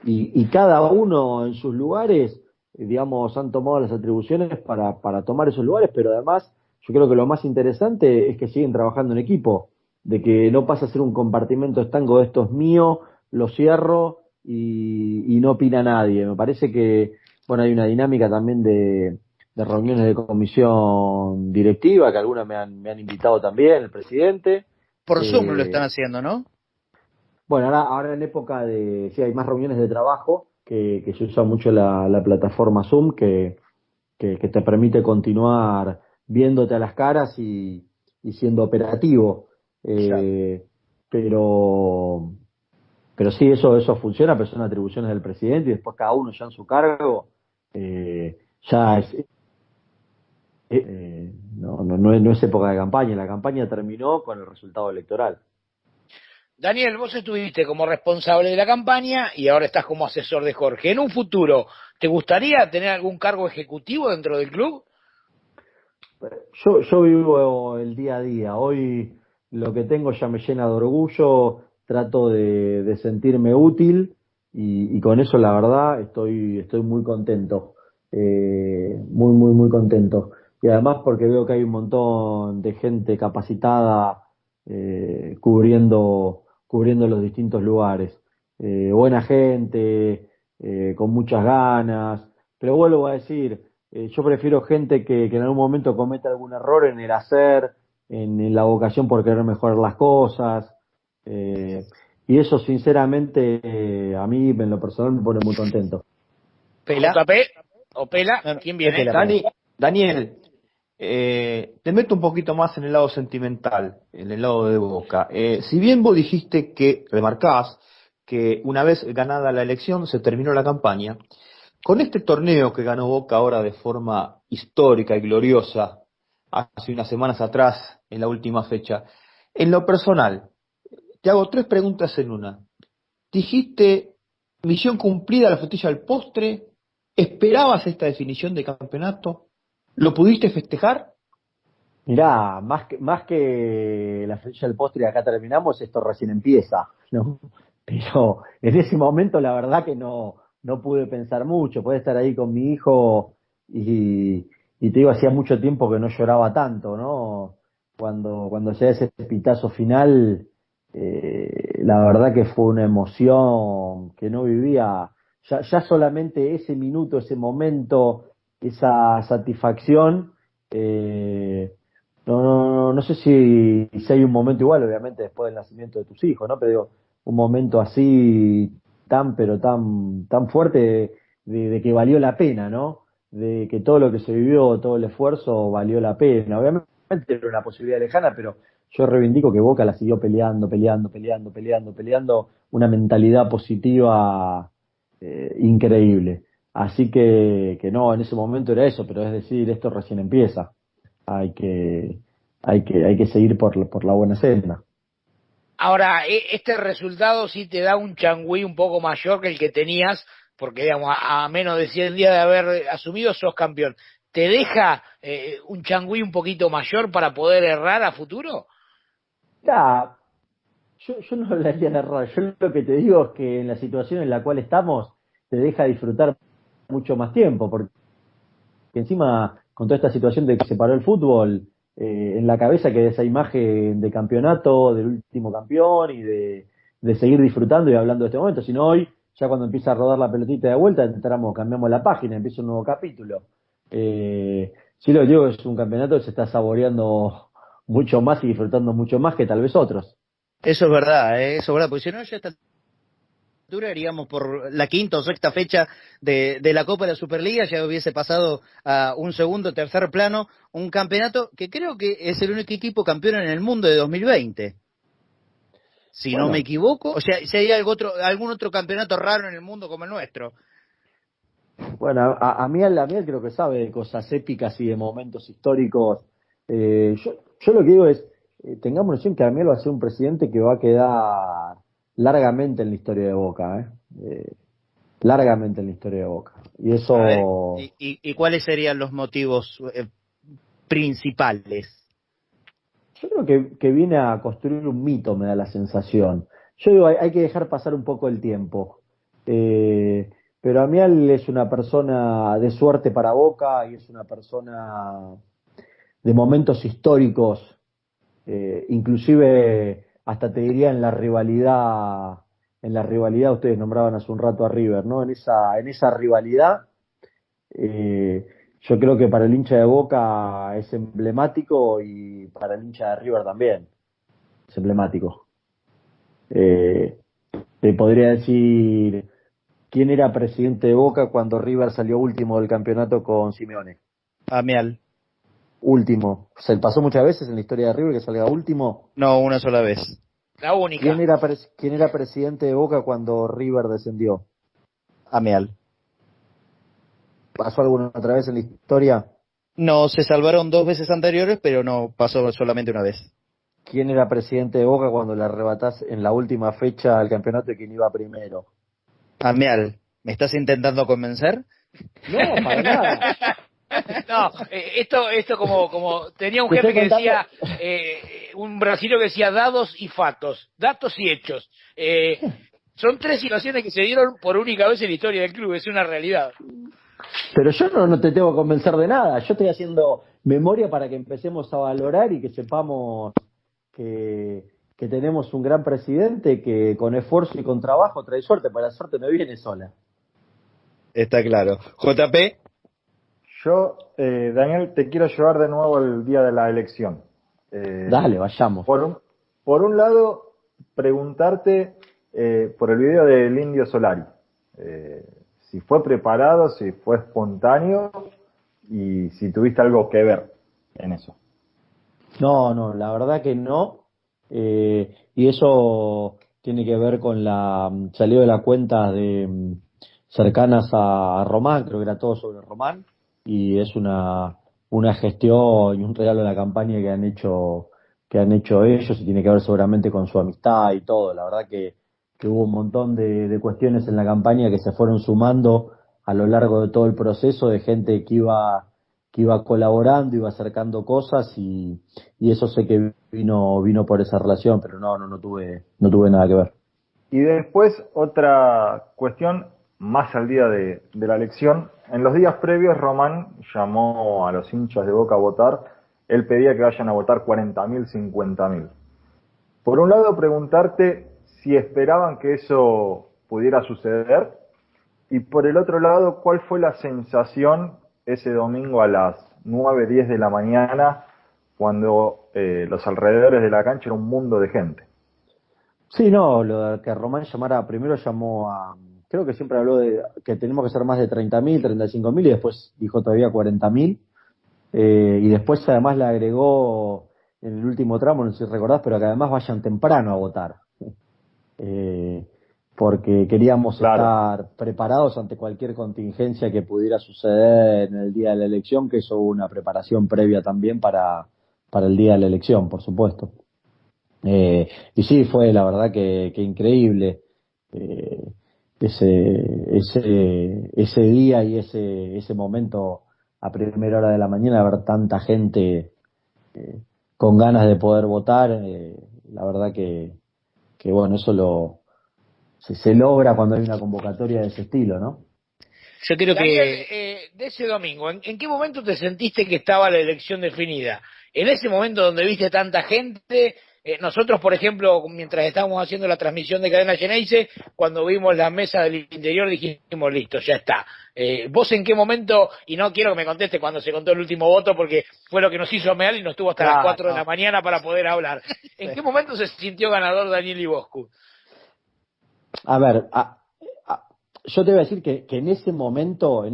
y cada uno en sus lugares, digamos, han tomado las atribuciones para tomar esos lugares, pero además yo creo que lo más interesante es que siguen trabajando en equipo, de que no pasa a ser un compartimento estanco de esto es mío, lo cierro y no opina nadie. Me parece que, bueno, hay una dinámica también de reuniones de comisión directiva, que algunas me han invitado también, el presidente. Por Zoom lo están haciendo, ¿no? Bueno, ahora en época de, sí, hay más reuniones de trabajo, que se usa mucho la plataforma Zoom, que te permite continuar viéndote a las caras y siendo operativo. Pero sí, eso funciona, pero son atribuciones del presidente y después cada uno ya en su cargo, ya es, no es época de campaña, la campaña terminó con el resultado electoral. Daniel, vos estuviste como responsable de la campaña y ahora estás como asesor de Jorge. En un futuro, ¿te gustaría tener algún cargo ejecutivo dentro del club? Yo vivo el día a día. Hoy lo que tengo ya me llena de orgullo, trato de sentirme útil y con eso la verdad estoy muy contento, muy contento. Y además porque veo que hay un montón de gente capacitada cubriendo los distintos lugares. Buena gente, con muchas ganas, pero vuelvo a decir, yo prefiero gente que en algún momento cometa algún error en el hacer, en la vocación por querer mejorar las cosas, y eso sinceramente a mí en lo personal me pone muy contento. ¿Pela? ¿O Pela? ¿Quién viene? Daniel, te meto un poquito más en el lado sentimental, en el lado de Boca. Si bien vos dijiste que, remarcás, que una vez ganada la elección se terminó la campaña, con este torneo que ganó Boca ahora de forma histórica y gloriosa, hace unas semanas atrás, en la última fecha, en lo personal, te hago 3 preguntas en una. Dijiste, misión cumplida, la frutilla al postre, ¿esperabas esta definición de campeonato? ¿Lo pudiste festejar? Mirá, más que la frutilla del postre y acá terminamos, esto recién empieza, ¿no? Pero en ese momento la verdad que no pude pensar mucho, pude estar ahí con mi hijo y te digo, hacía mucho tiempo que no lloraba tanto, ¿no? Cuando se da ese pitazo final, la verdad que fue una emoción que no vivía, ya solamente ese minuto, ese momento, esa satisfacción, no sé si hay un momento igual, obviamente después del nacimiento de tus hijos, ¿no? Pero digo, un momento así pero tan fuerte de que valió la pena, ¿no? De que todo lo que se vivió, todo el esfuerzo valió la pena. Obviamente era una posibilidad lejana, pero yo reivindico que Boca la siguió peleando, una mentalidad positiva increíble. Así que no, en ese momento era eso, pero es decir, esto recién empieza. Hay que seguir por la buena senda. Ahora, este resultado sí te da un changüí un poco mayor que el que tenías, porque digamos, a menos de 100 días de haber asumido, sos campeón. ¿Te deja un changüí un poquito mayor para poder errar a futuro? Ya, yo no hablaría de errar. Yo lo que te digo es que en la situación en la cual estamos, te deja disfrutar mucho más tiempo, porque encima, con toda esta situación de que se paró el fútbol, en la cabeza queda esa imagen de campeonato, del último campeón y de seguir disfrutando y hablando de este momento. Sino hoy, ya cuando empieza a rodar la pelotita de vuelta, cambiamos la página, empieza un nuevo capítulo. Sí, lo que digo es un campeonato que se está saboreando mucho más y disfrutando mucho más que tal vez otros. Eso es verdad, eso es verdad, porque si no ya está iríamos por la quinta o sexta fecha de la Copa de la Superliga, ya hubiese pasado a un segundo, tercer plano, un campeonato que creo que es el único equipo campeón en el mundo de 2020. Si no me equivoco, o sea, si hay algún otro campeonato raro en el mundo como el nuestro. Bueno, a mí creo que sabe de cosas épicas y de momentos históricos Yo lo que digo es, tengamos noción que Amiel va a ser un presidente que va a quedar largamente en la historia de Boca, largamente en la historia de Boca. Y eso... A ver, ¿y cuáles serían los motivos principales? Yo creo que viene a construir un mito, me da la sensación. Yo digo, hay que dejar pasar un poco el tiempo. Pero Amial es una persona de suerte para Boca y es una persona de momentos históricos, inclusive hasta te diría en la rivalidad ustedes nombraban hace un rato a River, ¿no? En esa rivalidad, yo creo que para el hincha de Boca es emblemático y para el hincha de River también es emblemático. Te podría decir quién era presidente de Boca cuando River salió último del campeonato con Simeone. Amial. Último. ¿Se pasó muchas veces en la historia de River que salga último? No, una sola vez. La única. ¿Quién era presidente de Boca cuando River descendió? Amial. ¿Pasó alguna otra vez en la historia? No, se salvaron 2 veces anteriores, pero no pasó solamente una vez. ¿Quién era presidente de Boca cuando le arrebatás en la última fecha al campeonato y quién iba primero? Amial. ¿Me estás intentando convencer? No, para nada. No, esto como tenía un jefe que decía, un brasileño que decía dados y fatos, datos y hechos. Son 3 situaciones que se dieron por única vez en la historia del club, es una realidad. Pero yo no te tengo que convencer de nada, yo estoy haciendo memoria para que empecemos a valorar y que sepamos que tenemos un gran presidente que con esfuerzo y con trabajo trae suerte, pero la suerte no viene sola. Está claro. JP. Yo, Daniel, te quiero llevar de nuevo el día de la elección. Dale, vayamos. Por un lado, preguntarte por el video del Indio Solari. Si fue preparado, si fue espontáneo y si tuviste algo que ver en eso. No, la verdad que no. Y eso tiene que ver con salió de la cuenta de cercanas a Román, creo que era todo sobre Román. Y es una gestión y un regalo de la campaña que han hecho ellos y tiene que ver seguramente con su amistad y todo. La verdad que hubo un montón de cuestiones en la campaña que se fueron sumando a lo largo de todo el proceso de gente que iba colaborando, iba acercando cosas y eso sé que vino por esa relación, pero no tuve nada que ver. Y después otra cuestión más al día de la elección. En los días previos, Román llamó a los hinchas de Boca a votar. Él pedía que vayan a votar 40.000, 50.000. Por un lado, preguntarte si esperaban que eso pudiera suceder. Y por el otro lado, ¿cuál fue la sensación ese domingo a las 9, 10 de la mañana cuando los alrededores de la cancha era un mundo de gente? Sí, no, lo de que Román llamara, primero llamó a... Creo que siempre habló de que tenemos que ser más de 30.000, 35.000 y después dijo todavía 40.000. Y después además le agregó en el último tramo, no sé si recordás, pero que además vayan temprano a votar. Porque queríamos estar preparados ante cualquier contingencia que pudiera suceder en el día de la elección, que eso hubo una preparación previa también para el día de la elección, por supuesto. Y sí, fue la verdad que increíble. Ese día y ese momento a primera hora de la mañana, ver tanta gente con ganas de poder votar, la verdad que bueno, eso se logra cuando hay una convocatoria de ese estilo, ¿no? Yo creo que de ese domingo, ¿en qué momento te sentiste que estaba la elección definida? En ese momento donde viste tanta gente. Nosotros, por ejemplo, mientras estábamos haciendo la transmisión de Cadena Geneise, cuando vimos la mesa del interior dijimos, listo, ya está. ¿Vos en qué momento, y no quiero que me conteste cuando se contó el último voto, porque fue lo que nos hizo Meal y nos tuvo hasta las 4 de la mañana para poder hablar? ¿En qué momento se sintió ganador Daniel Iboscu? A ver, yo te voy a decir que en ese momento,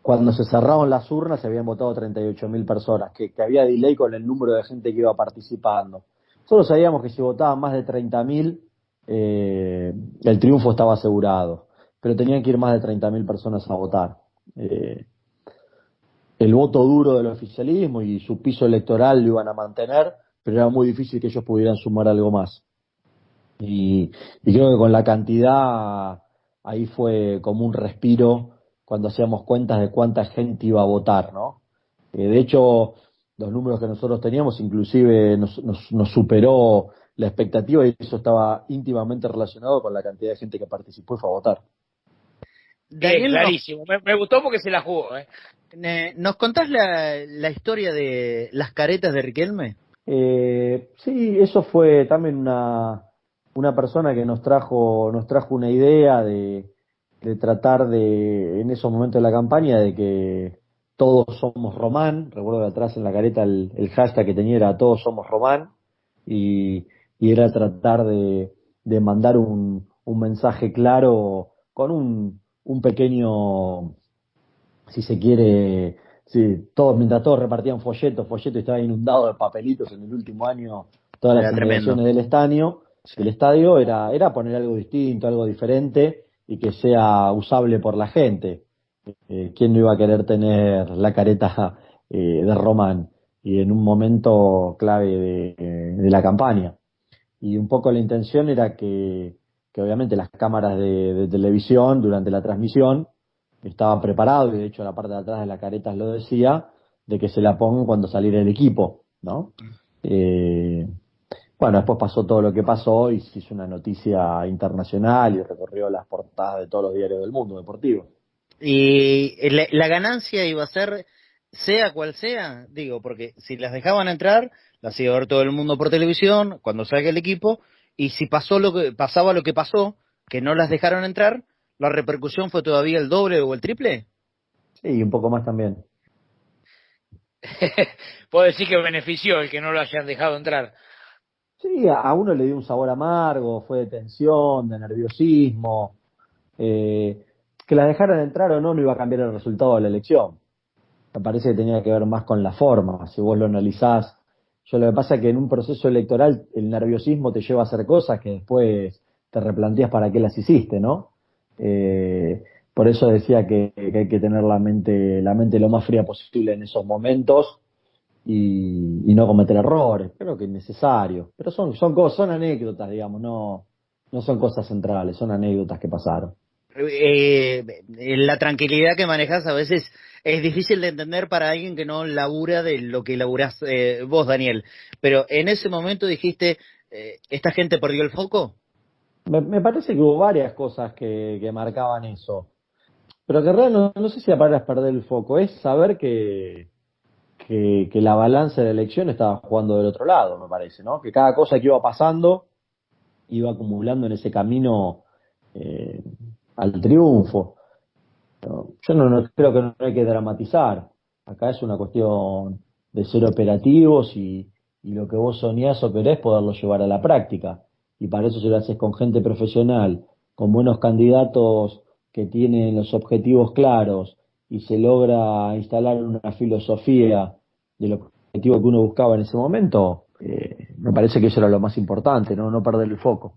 cuando se cerraron las urnas se habían votado 38.000 personas, que había delay con el número de gente que iba participando. Solo sabíamos que si votaban más de 30.000, el triunfo estaba asegurado, pero tenían que ir más de 30.000 personas a votar. el voto duro del oficialismo y su piso electoral lo iban a mantener, pero era muy difícil que ellos pudieran sumar algo más. Y creo que con la cantidad ahí fue como un respiro cuando hacíamos cuentas de cuánta gente iba a votar, ¿no? De hecho, los números que nosotros teníamos inclusive nos superó la expectativa y eso estaba íntimamente relacionado con la cantidad de gente que participó y fue a votar. Bien, Daniel, clarísimo. Me gustó porque se la jugó, ¿eh? ¿nos contás la historia de las caretas de Riquelme? Sí, eso fue también una persona que nos trajo una idea de tratar de, en esos momentos de la campaña, de que todos somos Román. Recuerdo que atrás en la careta el hashtag que tenía era todos somos Román, y era tratar de mandar un mensaje claro con un pequeño, si se quiere, sí, mientras todos repartían folletos y estaba inundado de papelitos en el último año, todas las Era tremendo. inauguraciones del estadio era poner algo distinto, algo diferente y que sea usable por la gente. ¿Quién no iba a querer tener la careta de Román? Y en un momento clave de la campaña. Y un poco la intención era que obviamente las cámaras de televisión durante la transmisión estaban preparados, y de hecho la parte de atrás de la careta lo decía, de que se la pongan cuando saliera el equipo, ¿no? Bueno, después pasó todo lo que pasó y se hizo una noticia internacional y recorrió las portadas de todos los diarios del mundo deportivo. Y la ganancia iba a ser, sea cual sea, digo, porque si las dejaban entrar, las iba a ver todo el mundo por televisión, cuando salga el equipo, y si pasaba lo que pasó, que no las dejaron entrar, la repercusión fue todavía el doble o el triple. Sí, y un poco más también. Puedo decir que benefició el que no lo hayan dejado entrar. Sí, a uno le dio un sabor amargo, fue de tensión, de nerviosismo. Que la dejaran entrar o no iba a cambiar el resultado de la elección. Me parece que tenía que ver más con la forma, si vos lo analizás. Yo lo que pasa es que en un proceso electoral el nerviosismo te lleva a hacer cosas que después te replanteas para qué las hiciste, ¿no? Por eso decía que hay que tener la mente lo más fría posible en esos momentos y no cometer errores. Creo que es necesario. Pero son anécdotas, digamos, no son cosas centrales, son anécdotas que pasaron. La tranquilidad que manejas a veces es difícil de entender para alguien que no labura de lo que laburás vos, Daniel. Pero en ese momento dijiste, ¿esta gente perdió el foco? Me parece que hubo varias cosas que marcaban eso. Pero que realmente no sé si la palabra es perder el foco, es saber que la balanza de la elección estaba jugando del otro lado, me parece, ¿no? Que cada cosa que iba pasando iba acumulando en ese camino al triunfo. Yo no creo que no hay que dramatizar. Acá es una cuestión de ser operativos y lo que vos soñás o querés poderlo llevar a la práctica. Y para eso se lo haces con gente profesional, con buenos candidatos que tienen los objetivos claros y se logra instalar una filosofía del objetivo que uno buscaba en ese momento. Me parece que eso era lo más importante, no perder el foco.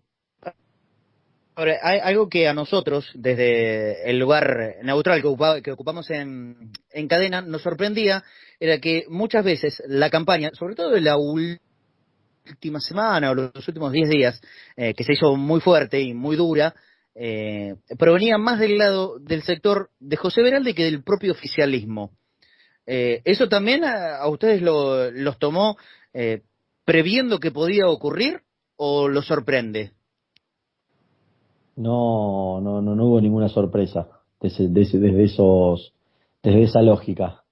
Ahora, hay algo que a nosotros, desde el lugar neutral que ocupamos en cadena, nos sorprendía, era que muchas veces la campaña, sobre todo en la última semana o los últimos 10 días, que se hizo muy fuerte y muy dura, provenía más del lado del sector de José Veralde que del propio oficialismo. ¿Eso también a ustedes los tomó previendo que podía ocurrir o los sorprende? No hubo ninguna sorpresa desde esa lógica.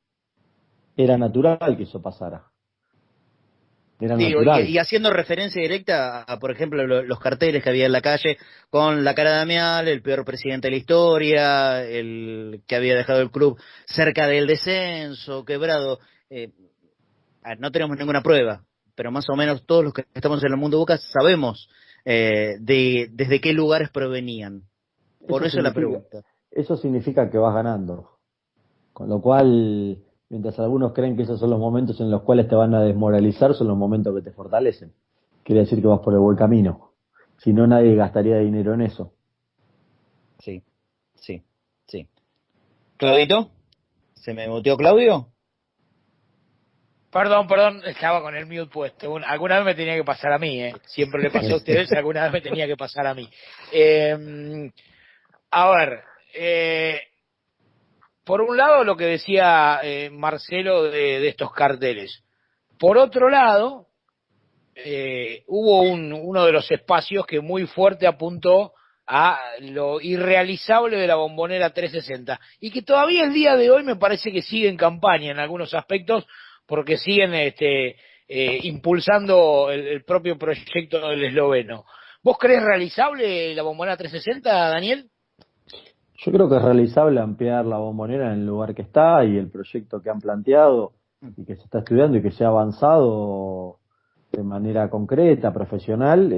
Era natural que eso pasara. Era Digo, natural. y haciendo referencia directa a, por ejemplo, los carteles que había en la calle con la cara de Amial, el peor presidente de la historia, el que había dejado el club cerca del descenso, quebrado. No tenemos ninguna prueba, pero más o menos todos los que estamos en el mundo Boca sabemos desde qué lugares provenían. Por eso la pregunta. Eso significa que vas ganando. Con lo cual, mientras algunos creen que esos son los momentos en los cuales te van a desmoralizar, son los momentos que te fortalecen. Quiere decir que vas por el buen camino. Si no, nadie gastaría dinero en eso. Sí. ¿Claudito? ¿Se me muteó Claudio? Perdón, estaba con el mute puesto. Alguna vez me tenía que pasar a mí, ¿eh? Siempre le pasó a ustedes, alguna vez me tenía que pasar a mí. A ver, por un lado lo que decía Marcelo de estos carteles. Por otro lado, hubo uno de los espacios que muy fuerte apuntó a lo irrealizable de la Bombonera 360 y que todavía el día de hoy me parece que sigue en campaña en algunos aspectos porque siguen impulsando el propio proyecto del esloveno. ¿Vos crees realizable la Bombonera 360, Daniel? Yo creo que es realizable ampliar la Bombonera en el lugar que está y el proyecto que han planteado y que se está estudiando y que se ha avanzado de manera concreta, profesional,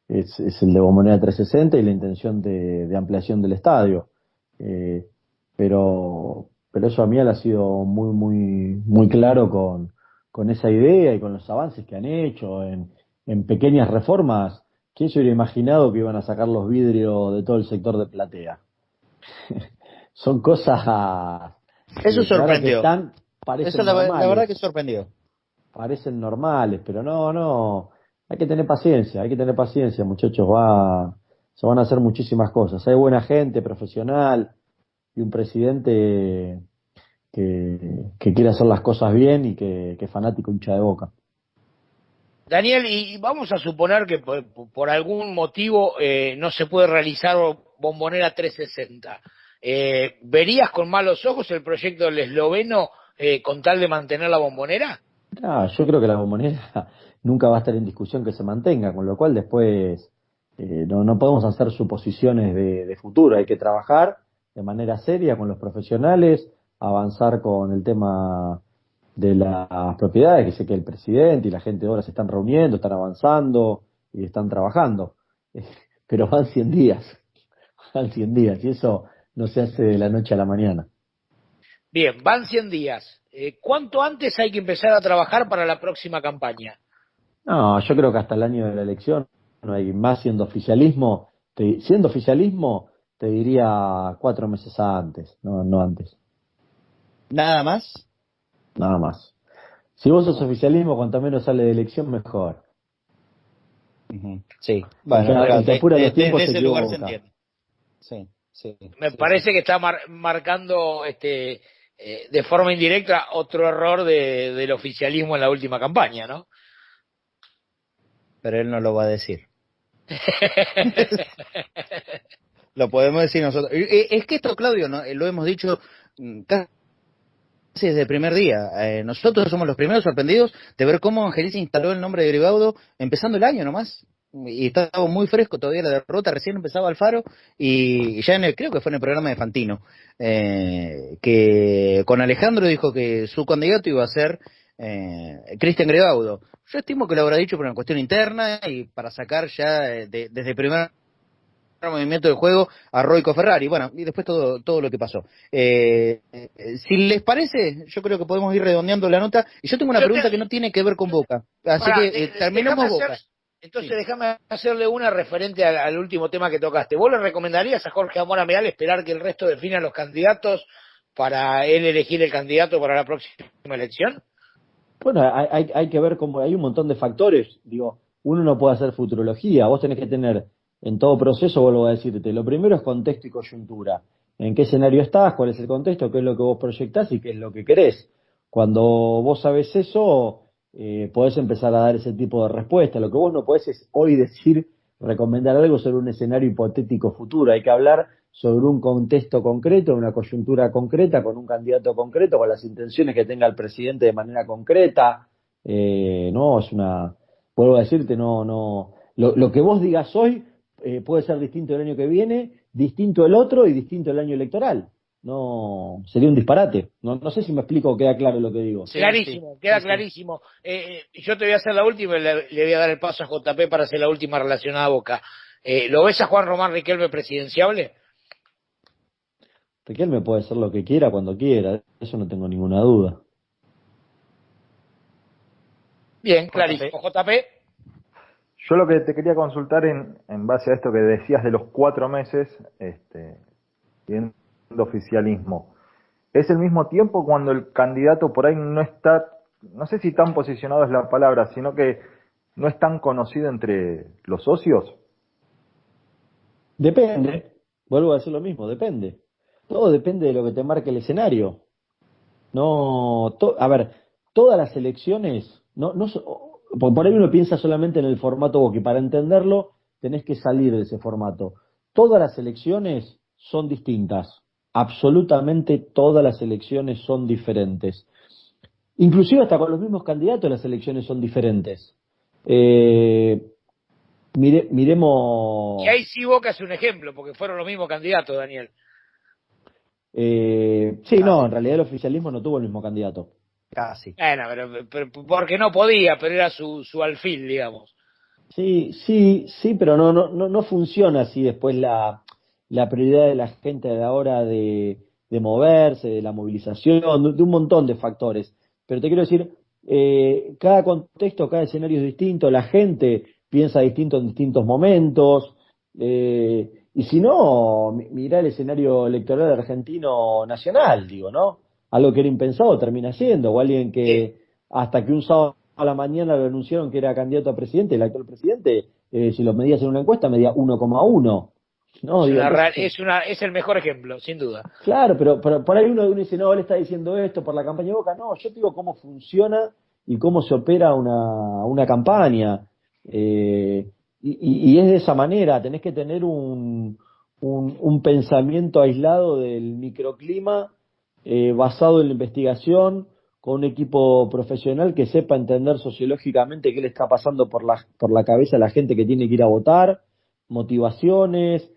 es el de Bombonera 360 y la intención de ampliación del estadio. Pero eso a mí ha sido muy claro con esa idea y con los avances que han hecho en pequeñas reformas. ¿Quién se hubiera imaginado que iban a sacar los vidrios de todo el sector de Platea? Son cosas Eso sorprendió. Parecen la normales. verdad que sorprendió. Parecen normales, pero no. Hay que tener paciencia, muchachos. Se van a hacer muchísimas cosas. Hay buena gente, profesional y un presidente que quiere hacer las cosas bien y que es fanático hincha de Boca. Daniel, y vamos a suponer que por algún motivo no se puede realizar Bombonera 360. ¿Verías con malos ojos el proyecto del esloveno con tal de mantener la Bombonera? Yo creo que la Bombonera nunca va a estar en discusión que se mantenga, con lo cual después no podemos hacer suposiciones de futuro. Hay que trabajar de manera seria con los profesionales, avanzar con el tema de las propiedades, que sé que el presidente y la gente ahora se están reuniendo, están avanzando y están trabajando, pero van 100 días, y eso no se hace de la noche a la mañana. Bien, van 100 días. ¿Cuánto antes hay que empezar a trabajar para la próxima campaña? No, yo creo que hasta el año de la elección no hay más. Siendo oficialismo, te diría 4 meses antes, no antes. ¿Nada más? Nada más. Si vos sos oficialismo, cuanto menos sale de elección, mejor. Sí, bueno, de ese lugar se entiende. Sí. Me parece que está marcando de forma indirecta otro error del oficialismo en la última campaña, ¿no? Pero él no lo va a decir. Lo podemos decir nosotros. Es que esto, Claudio, ¿no? Lo hemos dicho casi desde el primer día. Nosotros somos los primeros sorprendidos de ver cómo Angelici instaló el nombre de Gribaudo empezando el año nomás. Y estaba muy fresco todavía la derrota, recién empezaba Alfaro, y ya creo que fue en el programa de Fantino, que con Alejandro dijo que su candidato iba a ser Cristian Gribaudo. Yo estimo que lo habrá dicho por una cuestión interna y para sacar ya desde el primer movimiento del juego a Roico Ferrari, bueno, y después todo lo que pasó. Si les parece, yo creo que podemos ir redondeando la nota, y yo tengo una pregunta que no tiene que ver con Boca, así que terminamos Boca. Entonces déjame hacerle una referente al último tema que tocaste. ¿Vos le recomendarías a Jorge Amor Ameal esperar que el resto definan los candidatos para él elegir el candidato para la próxima elección? Bueno, hay que ver cómo hay un montón de factores. Digo, uno no puede hacer futurología. Vos tenés que tener en todo proceso, vuelvo a decirte, lo primero es contexto y coyuntura. ¿En qué escenario estás? ¿Cuál es el contexto? ¿Qué es lo que vos proyectás y qué es lo que querés? Cuando vos sabés eso, podés empezar a dar ese tipo de respuesta. Lo que vos no podés es hoy recomendar algo sobre un escenario hipotético futuro. Hay que hablar sobre un contexto concreto, una coyuntura concreta, con un candidato concreto, con las intenciones que tenga el presidente de manera concreta. Vuelvo a decirte, lo que vos digas hoy puede ser distinto el año que viene, distinto el otro y distinto el año electoral. No, sería un disparate. No sé si me explico o queda claro lo que digo. Clarísimo, queda clarísimo. Yo te voy a hacer la última y le voy a dar el paso a JP para hacer la última relacionada a Boca. ¿Lo ves a Juan Román Riquelme presidenciable? Riquelme puede ser lo que quiera cuando quiera, eso no tengo ninguna duda. Bien, clarísimo. JP. Yo lo que te quería consultar en base a esto que decías de los 4 meses, viendo oficialismo, ¿es el mismo tiempo cuando el candidato por ahí no está no sé si tan posicionado es la palabra, sino que no es tan conocido entre los socios? Depende, vuelvo a decir lo mismo, depende. Todo depende de lo que te marque el escenario. No, a ver, todas las elecciones, por ahí uno piensa solamente en el formato Boca, y para entenderlo tenés que salir de ese formato. Todas las elecciones son distintas, absolutamente todas las elecciones son diferentes. Inclusive hasta con los mismos candidatos las elecciones son diferentes. Miremos... Y ahí sí Boca es un ejemplo, porque fueron los mismos candidatos, Daniel. Sí, no, en realidad el oficialismo no tuvo el mismo candidato. Casi. Bueno, pero porque no podía, pero era su alfil, digamos. Sí, pero no funciona así después la prioridad de la gente a la hora de moverse, de la movilización, de un montón de factores. Pero te quiero decir, cada contexto, cada escenario es distinto, la gente piensa distinto en distintos momentos, y si no, mirá el escenario electoral argentino nacional, digo, ¿no? Algo que era impensado termina siendo, o alguien que hasta que un sábado a la mañana lo anunciaron que era candidato a presidente, el actual presidente, si lo medías en una encuesta, medía 1,1. No, digo, es el mejor ejemplo, sin duda. Claro, pero por ahí uno dice, no, él está diciendo esto por la campaña de Boca. No, yo te digo cómo funciona y cómo se opera una campaña. Y es de esa manera, tenés que tener un pensamiento aislado del microclima, basado en la investigación, con un equipo profesional que sepa entender sociológicamente qué le está pasando por la cabeza a la gente que tiene que ir a votar, motivaciones,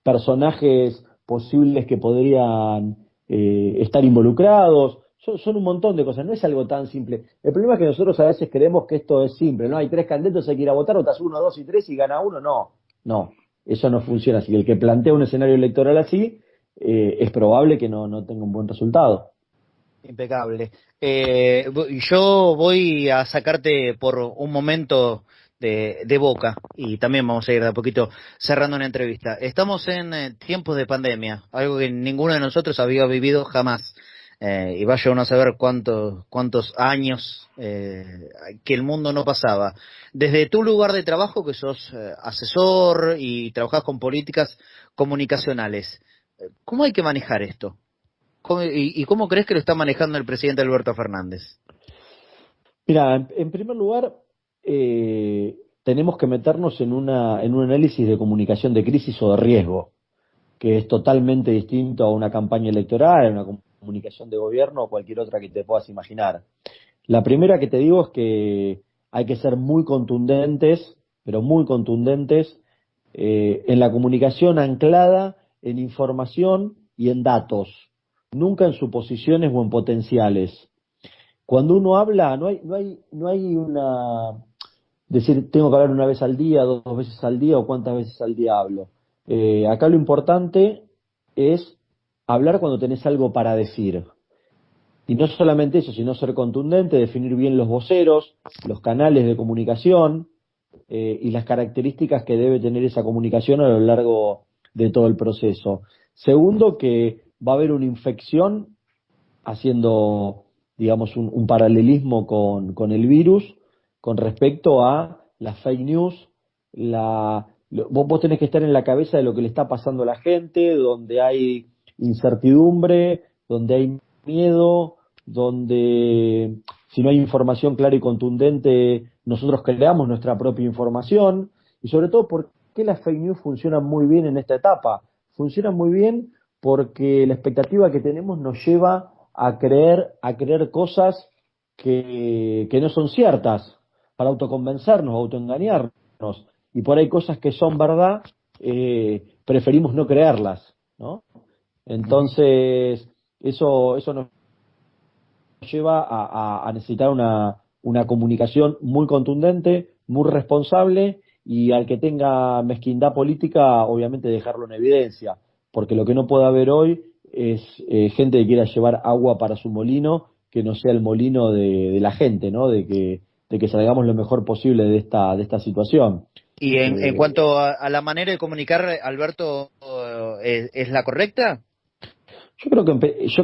personajes posibles que podrían estar involucrados. Son un montón de cosas, no es algo tan simple. El problema es que nosotros a veces creemos que esto es simple, ¿no? Hay 3 candidatos, hay que ir a votar, votas 1, 2 y 3 y gana uno. No, eso no funciona así. El que plantea un escenario electoral así, es probable que no tenga un buen resultado. Impecable. Yo voy a sacarte por un momento de Boca y también vamos a ir de a poquito cerrando una entrevista. Estamos en tiempos de pandemia, algo que ninguno de nosotros había vivido jamás. Y vaya uno a saber cuántos años que el mundo no pasaba. Desde tu lugar de trabajo, que sos asesor y trabajás con políticas comunicacionales, ¿cómo hay que manejar esto? ¿Y cómo crees que lo está manejando el presidente Alberto Fernández? Mira, en primer lugar, tenemos que meternos en un análisis de comunicación de crisis o de riesgo, que es totalmente distinto a una campaña electoral, a una comunicación de gobierno o cualquier otra que te puedas imaginar. La primera que te digo es que hay que ser muy contundentes, pero muy contundentes, en la comunicación anclada en información y en datos, nunca en suposiciones o en potenciales. Cuando uno habla, no hay una... decir, tengo que hablar una vez al día, 2 veces al día o cuántas veces al día hablo. Acá lo importante es hablar cuando tenés algo para decir. Y no solamente eso, sino ser contundente, definir bien los voceros, los canales de comunicación y las características que debe tener esa comunicación a lo largo de todo el proceso. Segundo, que va a haber una infección, haciendo, digamos, un paralelismo con el virus, con respecto a las fake news. Vos tenés que estar en la cabeza de lo que le está pasando a la gente, donde hay incertidumbre, donde hay miedo, donde si no hay información clara y contundente, nosotros creamos nuestra propia información, y sobre todo, ¿por qué las fake news funcionan muy bien en esta etapa? Funcionan muy bien porque la expectativa que tenemos nos lleva a creer cosas que no son ciertas, para autoconvencernos, autoengañarnos, y por ahí cosas que son verdad, preferimos no creerlas, ¿no? Entonces, eso nos lleva a necesitar una comunicación muy contundente, muy responsable, y al que tenga mezquindad política, obviamente dejarlo en evidencia, porque lo que no puede haber hoy es gente que quiera llevar agua para su molino, que no sea el molino de la gente, ¿no? De que salgamos lo mejor posible de esta situación. Y en cuanto a la manera de comunicar, Alberto, ¿es la correcta? Yo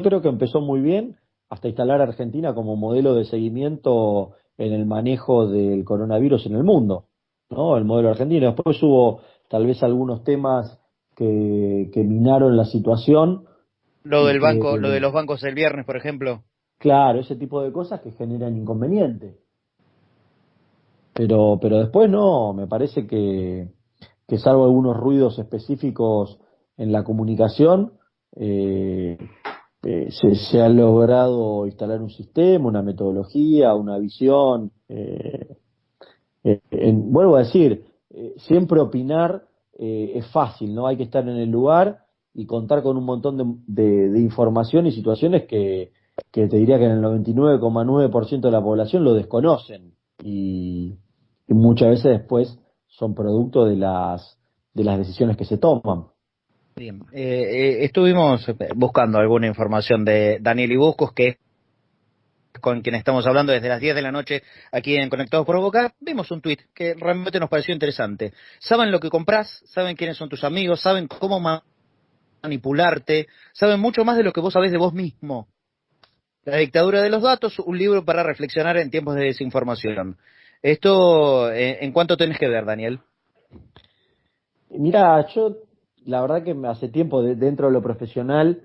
creo que empezó muy bien. hasta instalar a Argentina como modelo de seguimiento en el manejo del coronavirus en el mundo, ¿no? El modelo argentino. Después hubo tal vez algunos temas que minaron la situación. Lo Y del banco, lo de que, los bancos el viernes, por ejemplo. claro, ese tipo de cosas que generan inconvenientes. Pero después no, me parece que salvo algunos ruidos específicos en la comunicación, eh, se ha logrado instalar un sistema, una metodología, una visión. Vuelvo a decir, siempre opinar es fácil, ¿no? Hay que estar en el lugar y contar con un montón de información y situaciones que te diría que en el 99,9% de la población lo desconocen y muchas veces después son producto de las decisiones que se toman. Bien, estuvimos buscando alguna información de Daniel Ibuscos, que es con quien estamos hablando desde las 10 de la noche aquí en Conectados por Boca. Vimos un tuit que realmente nos pareció interesante. Saben lo que compras, saben quiénes son tus amigos, saben cómo manipularte, saben mucho más de lo que vos sabés de vos mismo. La dictadura de los datos, un libro para reflexionar en tiempos de desinformación. Esto, ¿en cuánto tenés que ver, Daniel? Mira, yo la verdad que hace tiempo dentro de lo profesional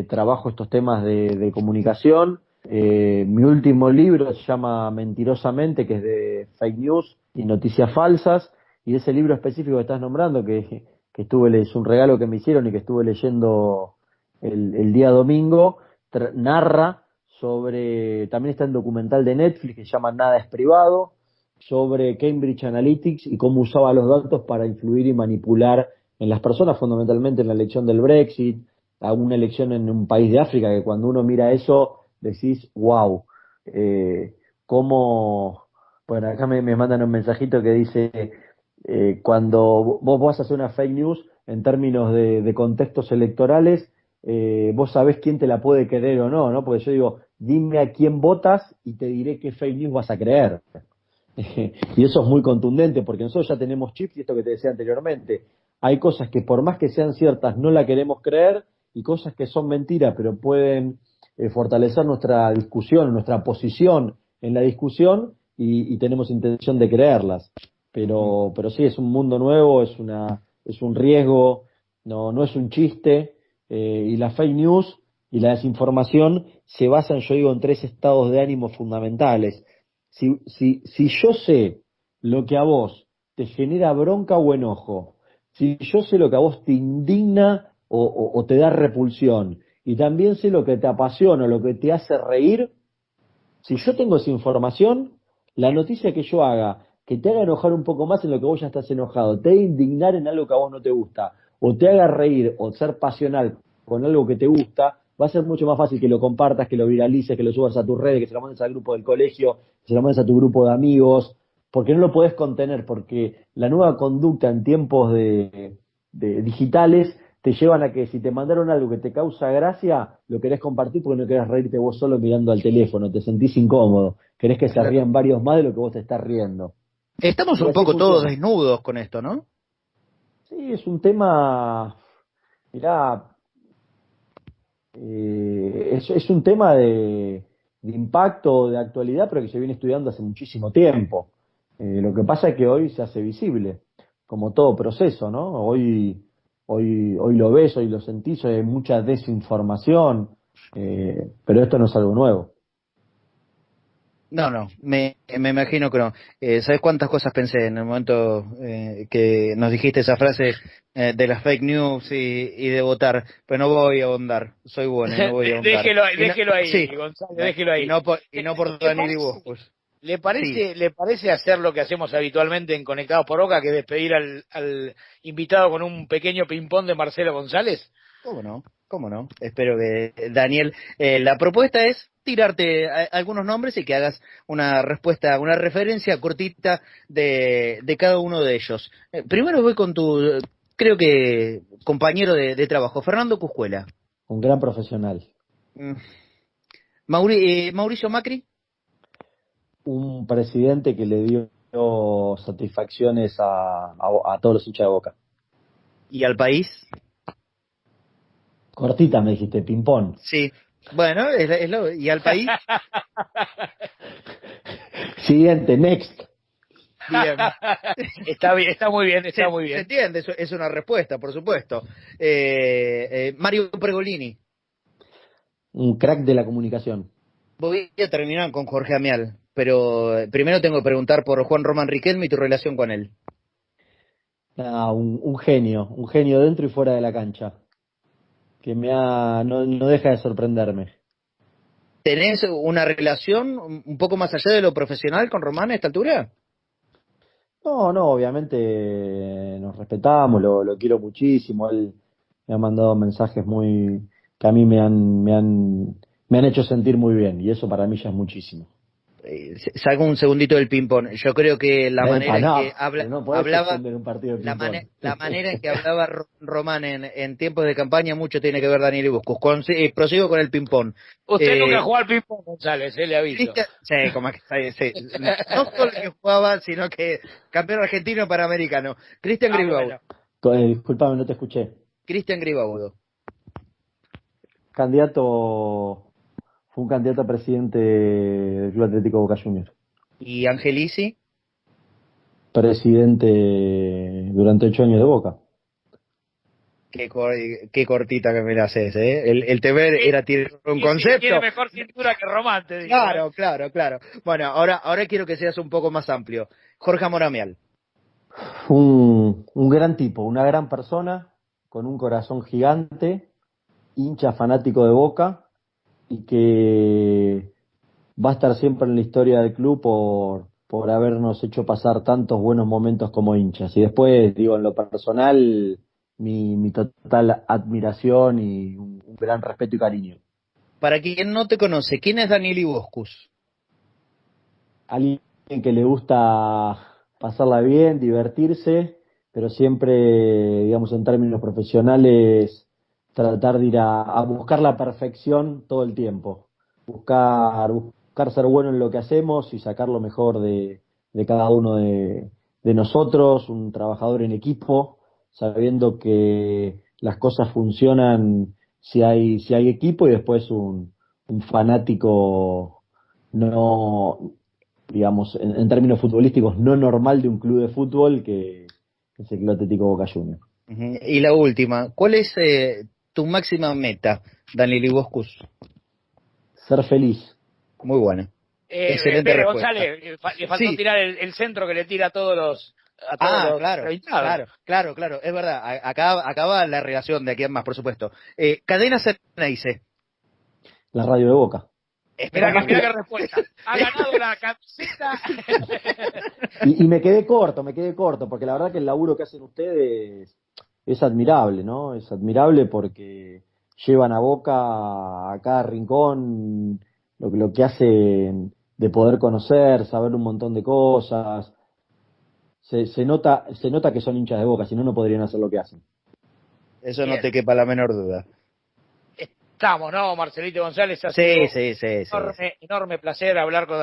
trabajo estos temas de comunicación. Mi último libro se llama Mentirosamente, que es de fake news y noticias falsas, y ese libro específico que estás nombrando, que es un regalo que me hicieron y que estuve leyendo el día domingo, narra sobre, también está en documental de Netflix que se llama Nada es privado, sobre Cambridge Analytics y cómo usaba los datos para influir y manipular en las personas, fundamentalmente en la elección del Brexit, alguna elección en un país de África, que cuando uno mira eso decís, wow, cómo, bueno, acá me mandan un mensajito que dice, cuando vos vas a hacer una fake news en términos de contextos electorales, vos sabés quién te la puede creer o no, ¿no? Porque yo digo, dime a quién votas y te diré qué fake news vas a creer. Y eso es muy contundente porque nosotros ya tenemos chips y esto que te decía anteriormente. Hay cosas que por más que sean ciertas no la queremos creer y cosas que son mentiras pero pueden fortalecer nuestra discusión, nuestra posición en la discusión y tenemos intención de creerlas. Pero sí, es un mundo nuevo, es un riesgo, no es un chiste y la fake news y la desinformación se basan, yo digo, en tres estados de ánimo fundamentales. Si yo sé lo que a vos te genera bronca o enojo, si yo sé lo que a vos te indigna o te da repulsión, y también sé lo que te apasiona, lo que te hace reír, si yo tengo esa información, la noticia que yo haga, que te haga enojar un poco más en lo que vos ya estás enojado, te haga indignar en algo que a vos no te gusta, o te haga reír o ser pasional con algo que te gusta, va a ser mucho más fácil que lo compartas, que lo viralices, que lo subas a tus redes, que se lo mandes al grupo del colegio, que se lo mandes a tu grupo de amigos, porque no lo podés contener, porque la nueva conducta en tiempos de digitales te llevan a que si te mandaron algo que te causa gracia, lo querés compartir porque no querés reírte vos solo mirando al teléfono, te sentís incómodo, querés que se rían varios más de lo que vos te estás riendo. Estamos un poco todos desnudos con esto, ¿no? Sí, es un tema, mirá, es un tema de impacto, de actualidad, pero que se viene estudiando hace muchísimo tiempo. Lo que pasa es que hoy se hace visible, como todo proceso, ¿no? Hoy lo ves, hoy lo sentís, hoy hay mucha desinformación, pero esto no es algo nuevo. No, me imagino que no. ¿Sabes cuántas cosas pensé en el momento que nos dijiste esa frase de las fake news y de votar? Pero no voy a ahondar, soy bueno, no voy a ahondar. Déjelo ahí, sí, Gonzalo, déjelo ahí. Y no por Daniel y vos, pues. ¿Le parece hacer lo que hacemos habitualmente en Conectados por Boca, que es despedir al invitado con un pequeño ping-pong de Marcelo González? ¿Cómo no? Espero que, Daniel, la propuesta es tirarte algunos nombres y que hagas una respuesta, una referencia cortita de cada uno de ellos. Primero voy con tu, creo que, compañero de trabajo, Fernando Cuscuela. Un gran profesional. Mauricio Macri. Un presidente que le dio satisfacciones a todos los hinchas de Boca. ¿Y al país? Cortita me dijiste, ping-pong. Sí, Bueno, ¿y al país? Siguiente, next. Bien. Está bien, está muy bien, está muy Se bien. entiende, es una respuesta, por supuesto. Mario Pergolini. Un crack de la comunicación. Voy a terminar con Jorge Amial, pero primero tengo que preguntar por Juan Román Riquelme y tu relación con él. Un genio dentro y fuera de la cancha, que no deja de sorprenderme. ¿Tenés una relación un poco más allá de lo profesional con Román a esta altura? No, obviamente nos respetamos, lo quiero muchísimo. Él me ha mandado mensajes que a mí me han hecho sentir muy bien, y eso para mí ya es muchísimo. Salgo un segundito del ping-pong. Yo creo que la manera en que no podés hablaba, suspender un partido de ping-pong. la manera en que hablaba Román en tiempos de campaña, mucho tiene que ver Daniel Ibuscus. Prosigo con el ping-pong. Usted nunca jugó al ping-pong, González, le aviso. Sí, como que sí. No solo que jugaba, sino que campeón argentino panamericano. Cristian Gribaudo. Bueno. Disculpame, no te escuché. Cristian Gribaudo. Fue un candidato a presidente del Club Atlético Boca Juniors. ¿Y Angelici? Presidente durante 8 años de Boca. Qué cortita que me la haces, ¿eh? El temer era tirar un concepto. Tiene mejor cintura que Román, te digo. Claro. Bueno, ahora quiero que seas un poco más amplio. Jorge Amoramial. Un gran tipo, una gran persona, con un corazón gigante, hincha fanático de Boca, y que va a estar siempre en la historia del club por habernos hecho pasar tantos buenos momentos como hinchas. Y después, digo, en lo personal, mi total admiración y un gran respeto y cariño. Para quien no te conoce, ¿quién es Daniel Ibuscus? Alguien que le gusta pasarla bien, divertirse, pero siempre, digamos, en términos profesionales, tratar de ir a buscar la perfección todo el tiempo. Buscar ser bueno en lo que hacemos y sacar lo mejor de cada uno de nosotros, un trabajador en equipo, sabiendo que las cosas funcionan si hay equipo, y después un fanático no, digamos, en términos futbolísticos, no normal de un club de fútbol que es el Club Atlético Boca Juniors. Y la última, ¿cuál es tu máxima meta, Daniel Ibuscus? Ser feliz. Muy buena. Excelente respuesta. González, le faltó tirar el centro que le tira a todos los... Claro, es verdad. Acaba la relación de aquí en más, por supuesto. Cadena Ceneice. La radio de Boca. Espera qué respuesta. Ha ganado la camiseta. Y me quedé corto, porque la verdad que el laburo que hacen ustedes es admirable, ¿no? Es admirable porque llevan a Boca a cada rincón, lo que hacen de poder conocer, saber un montón de cosas. Se nota que son hinchas de Boca, si no, no podrían hacer lo que hacen. Eso no te quepa la menor duda. Estamos, ¿no, Marcelito González? Sí. Enorme placer hablar con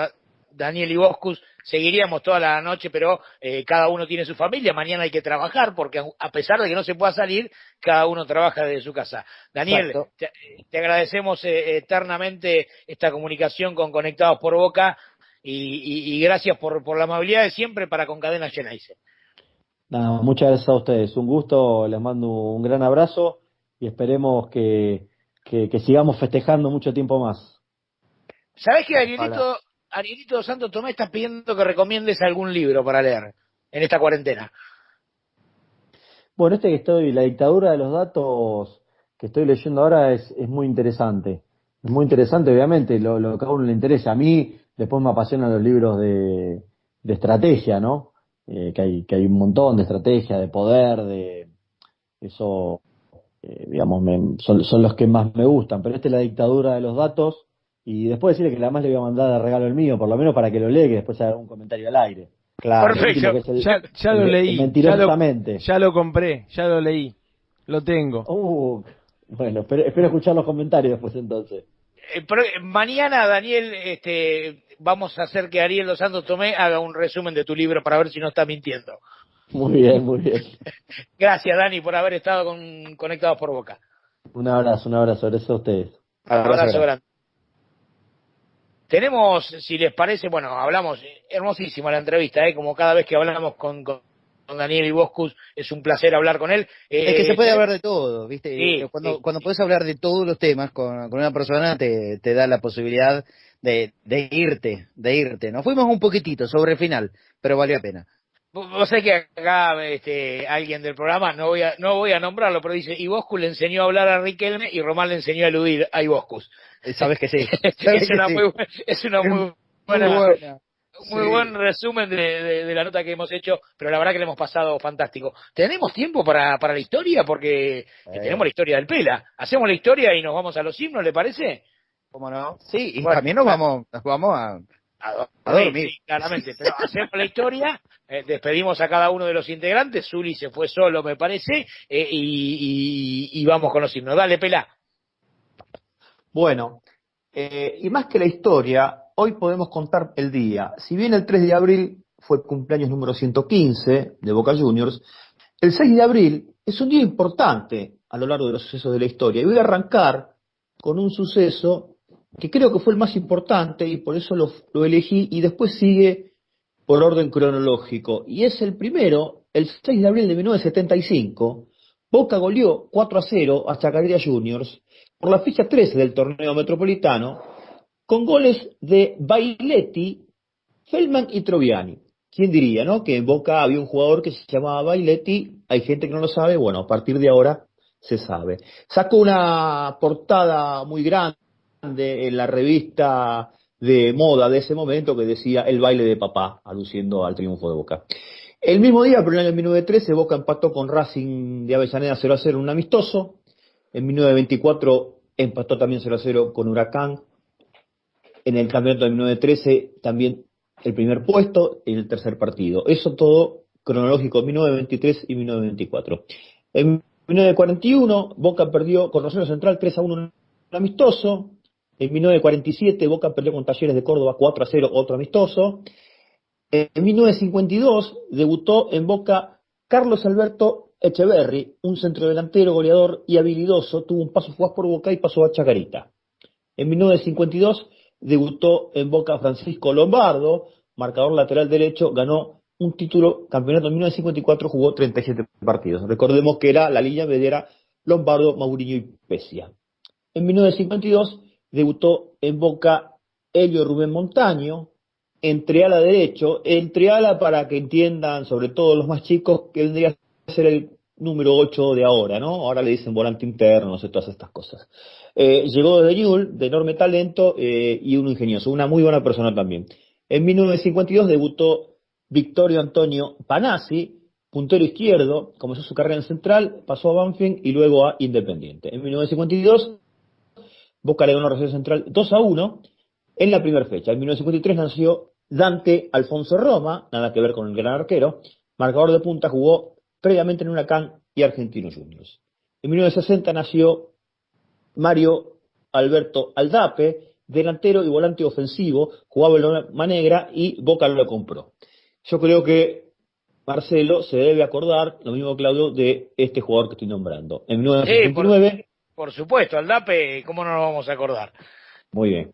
Daniel Ibuscus. Seguiríamos toda la noche, pero cada uno tiene su familia. Mañana hay que trabajar, porque a pesar de que no se pueda salir, cada uno trabaja desde su casa. Daniel, te agradecemos eternamente esta comunicación con Conectados por Boca y gracias por la amabilidad de siempre para con Cadena Ceneice. Muchas gracias a ustedes. Un gusto, les mando un gran abrazo y esperemos que sigamos festejando mucho tiempo más. ¿Sabés que Arielito Santos Tomé está pidiendo que recomiendes algún libro para leer en esta cuarentena? Bueno, La dictadura de los datos, que estoy leyendo ahora, es muy interesante. Es muy interesante, obviamente, lo que a uno le interesa. A mí, después me apasionan los libros de estrategia, ¿no? Que hay un montón de estrategia, de poder, de eso... digamos, son los que más me gustan, pero La dictadura de los datos, y después decirle que además le voy a mandar de regalo el mío, por lo menos para que lo lea y después haga un comentario al aire. Claro. Perfecto. Ya lo leí. Mentirosamente. Ya lo compré, ya lo leí. Lo tengo. Bueno, espero escuchar los comentarios después entonces. Mañana, Daniel, vamos a hacer que Ariel Dos Santos Tomé haga un resumen de tu libro para ver si no está mintiendo. Muy bien. Gracias, Dani, por haber estado Conectados por Boca. Un abrazo, gracias a ustedes. Abrazo grande. Tenemos, si les parece, bueno, hablamos, hermosísima la entrevista, como cada vez que hablamos con Daniel Iboscus, es un placer hablar con él. Es que se puede hablar de todo, ¿viste? Sí, cuando puedes hablar de todos los temas con una persona, te da la posibilidad de irte. Nos fuimos un poquitito sobre el final, pero valió la pena. Vos sabés que acá alguien del programa, no voy a nombrarlo, pero dice, Iboscus le enseñó a hablar a Riquelme y Román le enseñó a eludir a Iboscus. Sabes que sí. Es una muy buena. Muy buen resumen de la nota que hemos hecho, pero la verdad que le hemos pasado fantástico. ¿Tenemos tiempo para la historia? Porque tenemos la historia del Pela. ¿Hacemos la historia y nos vamos a los himnos, le parece? ¿Cómo no? Sí, y bueno, también nos vamos a dormir. Sí, claramente, pero hacemos la historia, despedimos a cada uno de los integrantes, Zuli se fue solo, me parece, y vamos con los himnos. Dale, Pela. Bueno, y más que la historia, hoy podemos contar el día. Si bien el 3 de abril fue el cumpleaños número 115 de Boca Juniors, el 6 de abril es un día importante a lo largo de los sucesos de la historia. Y voy a arrancar con un suceso que creo que fue el más importante y por eso lo elegí, y después sigue por orden cronológico. Y es el primero, el 6 de abril de 1975, Boca goleó 4-0 a Chacarita Juniors por la fecha 13 del torneo metropolitano, con goles de Bailetti, Feldman y Troviani. ¿Quién diría, no? Que en Boca había un jugador que se llamaba Bailetti, hay gente que no lo sabe, bueno, a partir de ahora se sabe. Sacó una portada muy grande en la revista de moda de ese momento que decía El baile de papá, aluciendo al triunfo de Boca. El mismo día, pero en el año 1913, Boca empató con Racing de Avellaneda 0-0 en un amistoso. En 1924 empató también 0-0 con Huracán. En el campeonato de 1913 también el primer puesto en el tercer partido. Eso todo cronológico, 1923 y 1924. En 1941 Boca perdió con Rosario Central 3-1 en un amistoso. En 1947 Boca perdió con Talleres de Córdoba 4-0, otro amistoso. En 1952 debutó en Boca Carlos Alberto Echeverri, un centrodelantero goleador y habilidoso. Tuvo un paso fugaz por Boca y pasó a Chacarita. En 1952 debutó en Boca Francisco Lombardo, marcador lateral derecho, ganó un título, campeonato en 1954, jugó 37 partidos. Recordemos que era la línea medera Lombardo, Mourinho y Pesia. En 1952 debutó en Boca Helio Rubén Montaño, entre ala derecho, entre ala para que entiendan, sobre todo los más chicos, que vendría a ser el número 8 de ahora, ¿no? Ahora le dicen volante interno, no sé, todas estas cosas. Llegó desde Newell's, de enorme talento y un ingenioso, una muy buena persona también. En 1952 debutó Victorio Antonio Panazzi, puntero izquierdo, comenzó su carrera en Central, pasó a Banfield y luego a Independiente. En 1952 Boca le ganó a Rosario Central 2-1 en la primera fecha. En 1953 nació Dante Alfonso Roma, nada que ver con el gran arquero, marcador de punta, jugó previamente en Huracán y Argentinos Juniors. En 1960 nació Mario Alberto Aldape, delantero y volante ofensivo, jugaba en la Loma Negra y Boca lo compró. Yo creo que Marcelo se debe acordar, lo mismo Claudio, de este jugador que estoy nombrando. En 1969... Por supuesto, Aldape, ¿cómo no nos vamos a acordar? Muy bien.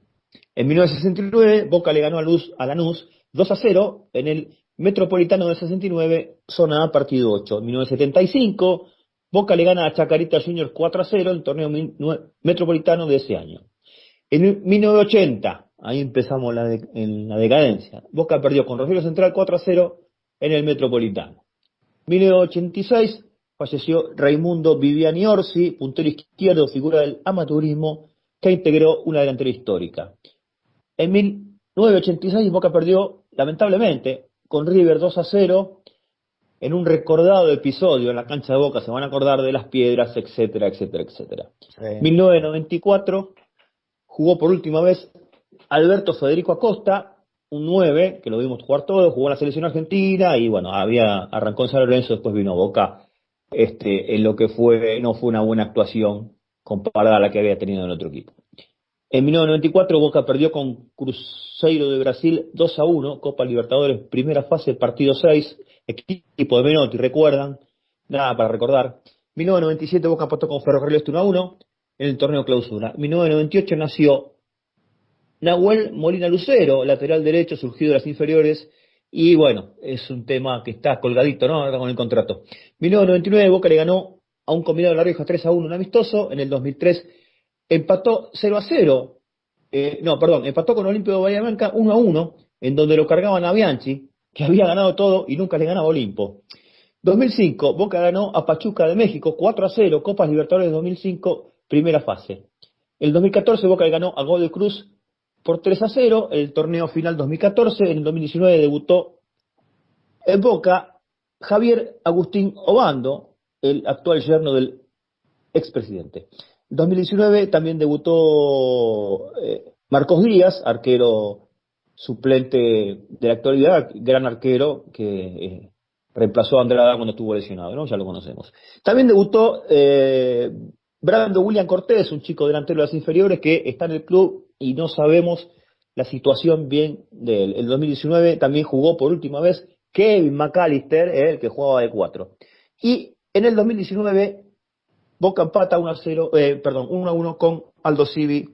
En 1969, Boca le ganó a Lanús 2-0 en el Metropolitano del 69, zona A, partido 8. En 1975, Boca le gana a Chacarita Juniors 4-0 en el torneo metropolitano de ese año. En 1980, ahí empezamos en la decadencia, Boca perdió con Rosario Central 4-0 en el Metropolitano. En 1986, falleció Raimundo Viviani Orsi, puntero izquierdo, figura del amateurismo, que integró una delantera histórica. En 1986 Boca perdió, lamentablemente, con River 2-0 en un recordado episodio en la cancha de Boca, se van a acordar de las piedras, etcétera, etcétera, etcétera. En 1994 jugó por última vez Alberto Federico Acosta, un 9, que lo vimos jugar todo, jugó en la selección argentina y bueno, arrancó en San Lorenzo, después vino Boca, en lo que no fue una buena actuación comparada a la que había tenido en otro equipo. En 1994 Boca perdió con Cruzeiro de Brasil 2-1, Copa Libertadores, primera fase, partido 6, equipo de Menotti, recuerdan, nada para recordar. En 1997 Boca empató con Ferrocarril Oeste 1-1, en el torneo clausura. En 1998 nació Nahuel Molina Lucero, lateral derecho, surgido de las inferiores, y bueno, es un tema que está colgadito, ¿no? Ahora con el contrato. 1999 Boca le ganó a un combinado de La Rioja 3-1, un amistoso. En el 2003 empató 0-0. Empató con Olimpio de Bahía Blanca 1-1, en donde lo cargaban a Bianchi, que había ganado todo y nunca le ganaba a Olimpo. 2005, Boca ganó a Pachuca de México 4-0, Copas Libertadores 2005, primera fase. El 2014 Boca le ganó a Godoy Cruz por 3-0, el torneo final 2014. En el 2019 debutó en Boca Javier Agustín Obando, el actual yerno del expresidente. En 2019 también debutó Marcos Díaz, arquero suplente de la actualidad, gran arquero que reemplazó a Andrada cuando estuvo lesionado, ¿no? Ya lo conocemos. También debutó Brando William Cortés, un chico delantero de las inferiores que está en el club y no sabemos la situación bien de él. En el 2019 también jugó por última vez Kevin McAllister, el que jugaba de 4. Y en el 2019 Boca empata 1-1 con Aldo Civi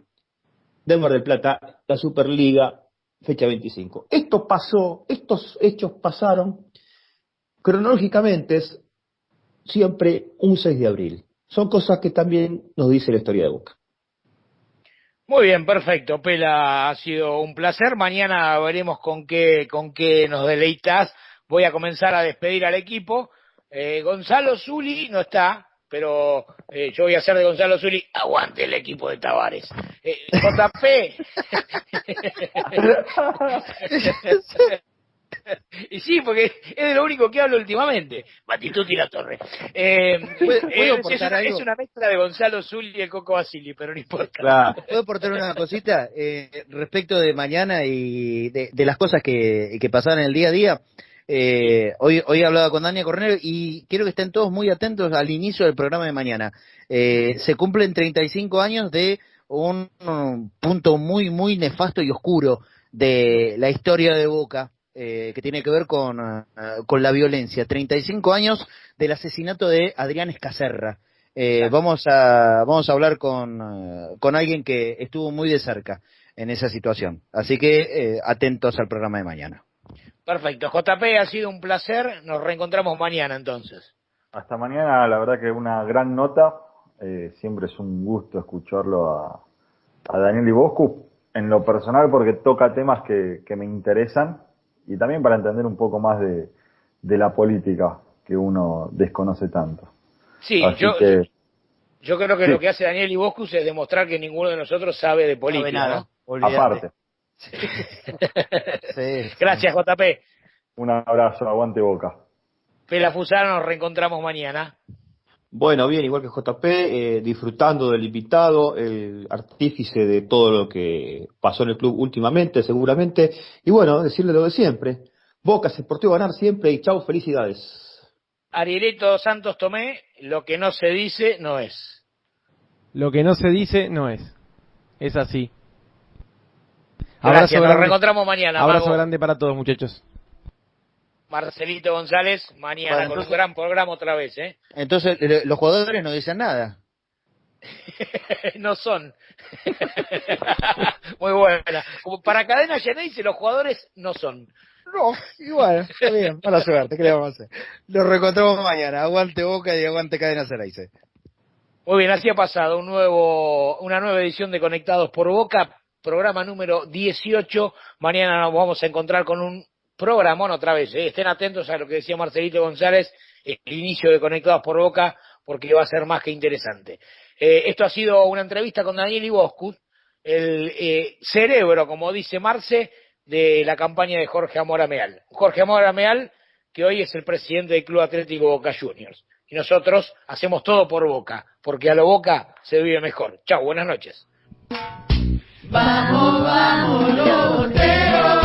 de Mar del Plata, la Superliga, fecha 25. Estos hechos pasaron cronológicamente siempre un 6 de abril. Son cosas que también nos dice la historia de Boca. Muy bien, perfecto, Pela, ha sido un placer. Mañana veremos con qué nos deleitas. Voy a comenzar a despedir al equipo. Gonzalo Zuli no está, pero yo voy a hacer de Gonzalo Zuli, aguante el equipo de Tavares. JP. Y sí, porque es de lo único que hablo últimamente. Batistuta y La Torre. Es una mezcla de Gonzalo Zuli y el Coco Basili, pero no importa. Claro. ¿Puedo aportar una cosita respecto de mañana y de las cosas que pasaron en el día a día? Hoy hablaba con Dania Cornelio y quiero que estén todos muy atentos al inicio del programa de mañana. Se cumplen 35 años de un punto muy, muy nefasto y oscuro de la historia de Boca. Que tiene que ver con la violencia. 35 años del asesinato de Adrián Escacerra. Vamos a hablar con alguien que estuvo muy de cerca en esa situación. Así que atentos al programa de mañana. Perfecto. JP, ha sido un placer. Nos reencontramos mañana entonces. Hasta mañana, la verdad que una gran nota. Siempre es un gusto escucharlo a Daniel Iboscu. En lo personal porque toca temas que me interesan. Y también para entender un poco más de la política que uno desconoce tanto. Sí, yo creo que lo que hace Daniel Iboscu es demostrar que ninguno de nosotros sabe de política, ¿no? Aparte. Sí. Gracias, JP. Un abrazo, aguante Boca. Pela Fusara, nos reencontramos mañana. Bueno, bien, igual que JP, disfrutando del invitado, el artífice de todo lo que pasó en el club últimamente, seguramente. Y bueno, decirle lo de siempre. Boca se portó a ganar siempre y chau, felicidades. Arielito Santos Tomé, lo que no se dice no es. Lo que no se dice no es. Es así. Gracias, nos reencontramos mañana. Abrazo Mago. grande para todos, muchachos. Marcelito González, mañana con un gran programa otra vez, ¿eh? Entonces, los jugadores no dicen nada. No son. Muy buena. Como para Cadena Geneise, los jugadores no son. No, igual, está bien, mala suerte, ¿qué le vamos a hacer? Nos reencontramos mañana, aguante Boca y aguante Cadena Geneise. Muy bien, así ha pasado una nueva edición de Conectados por Boca, programa número 18. Mañana nos vamos a encontrar con un programón otra vez, ¿eh? Estén atentos a lo que decía Marcelito González, el inicio de Conectados por Boca, porque va a ser más que interesante. Esto ha sido una entrevista con Daniel Iboscu, el cerebro, como dice Marce, de la campaña de Jorge Amor Ameal. Jorge Amor Ameal, que hoy es el presidente del Club Atlético Boca Juniors. Y nosotros hacemos todo por Boca, porque a lo Boca se vive mejor. Chau, buenas noches. Vamos, vamos, los boteros.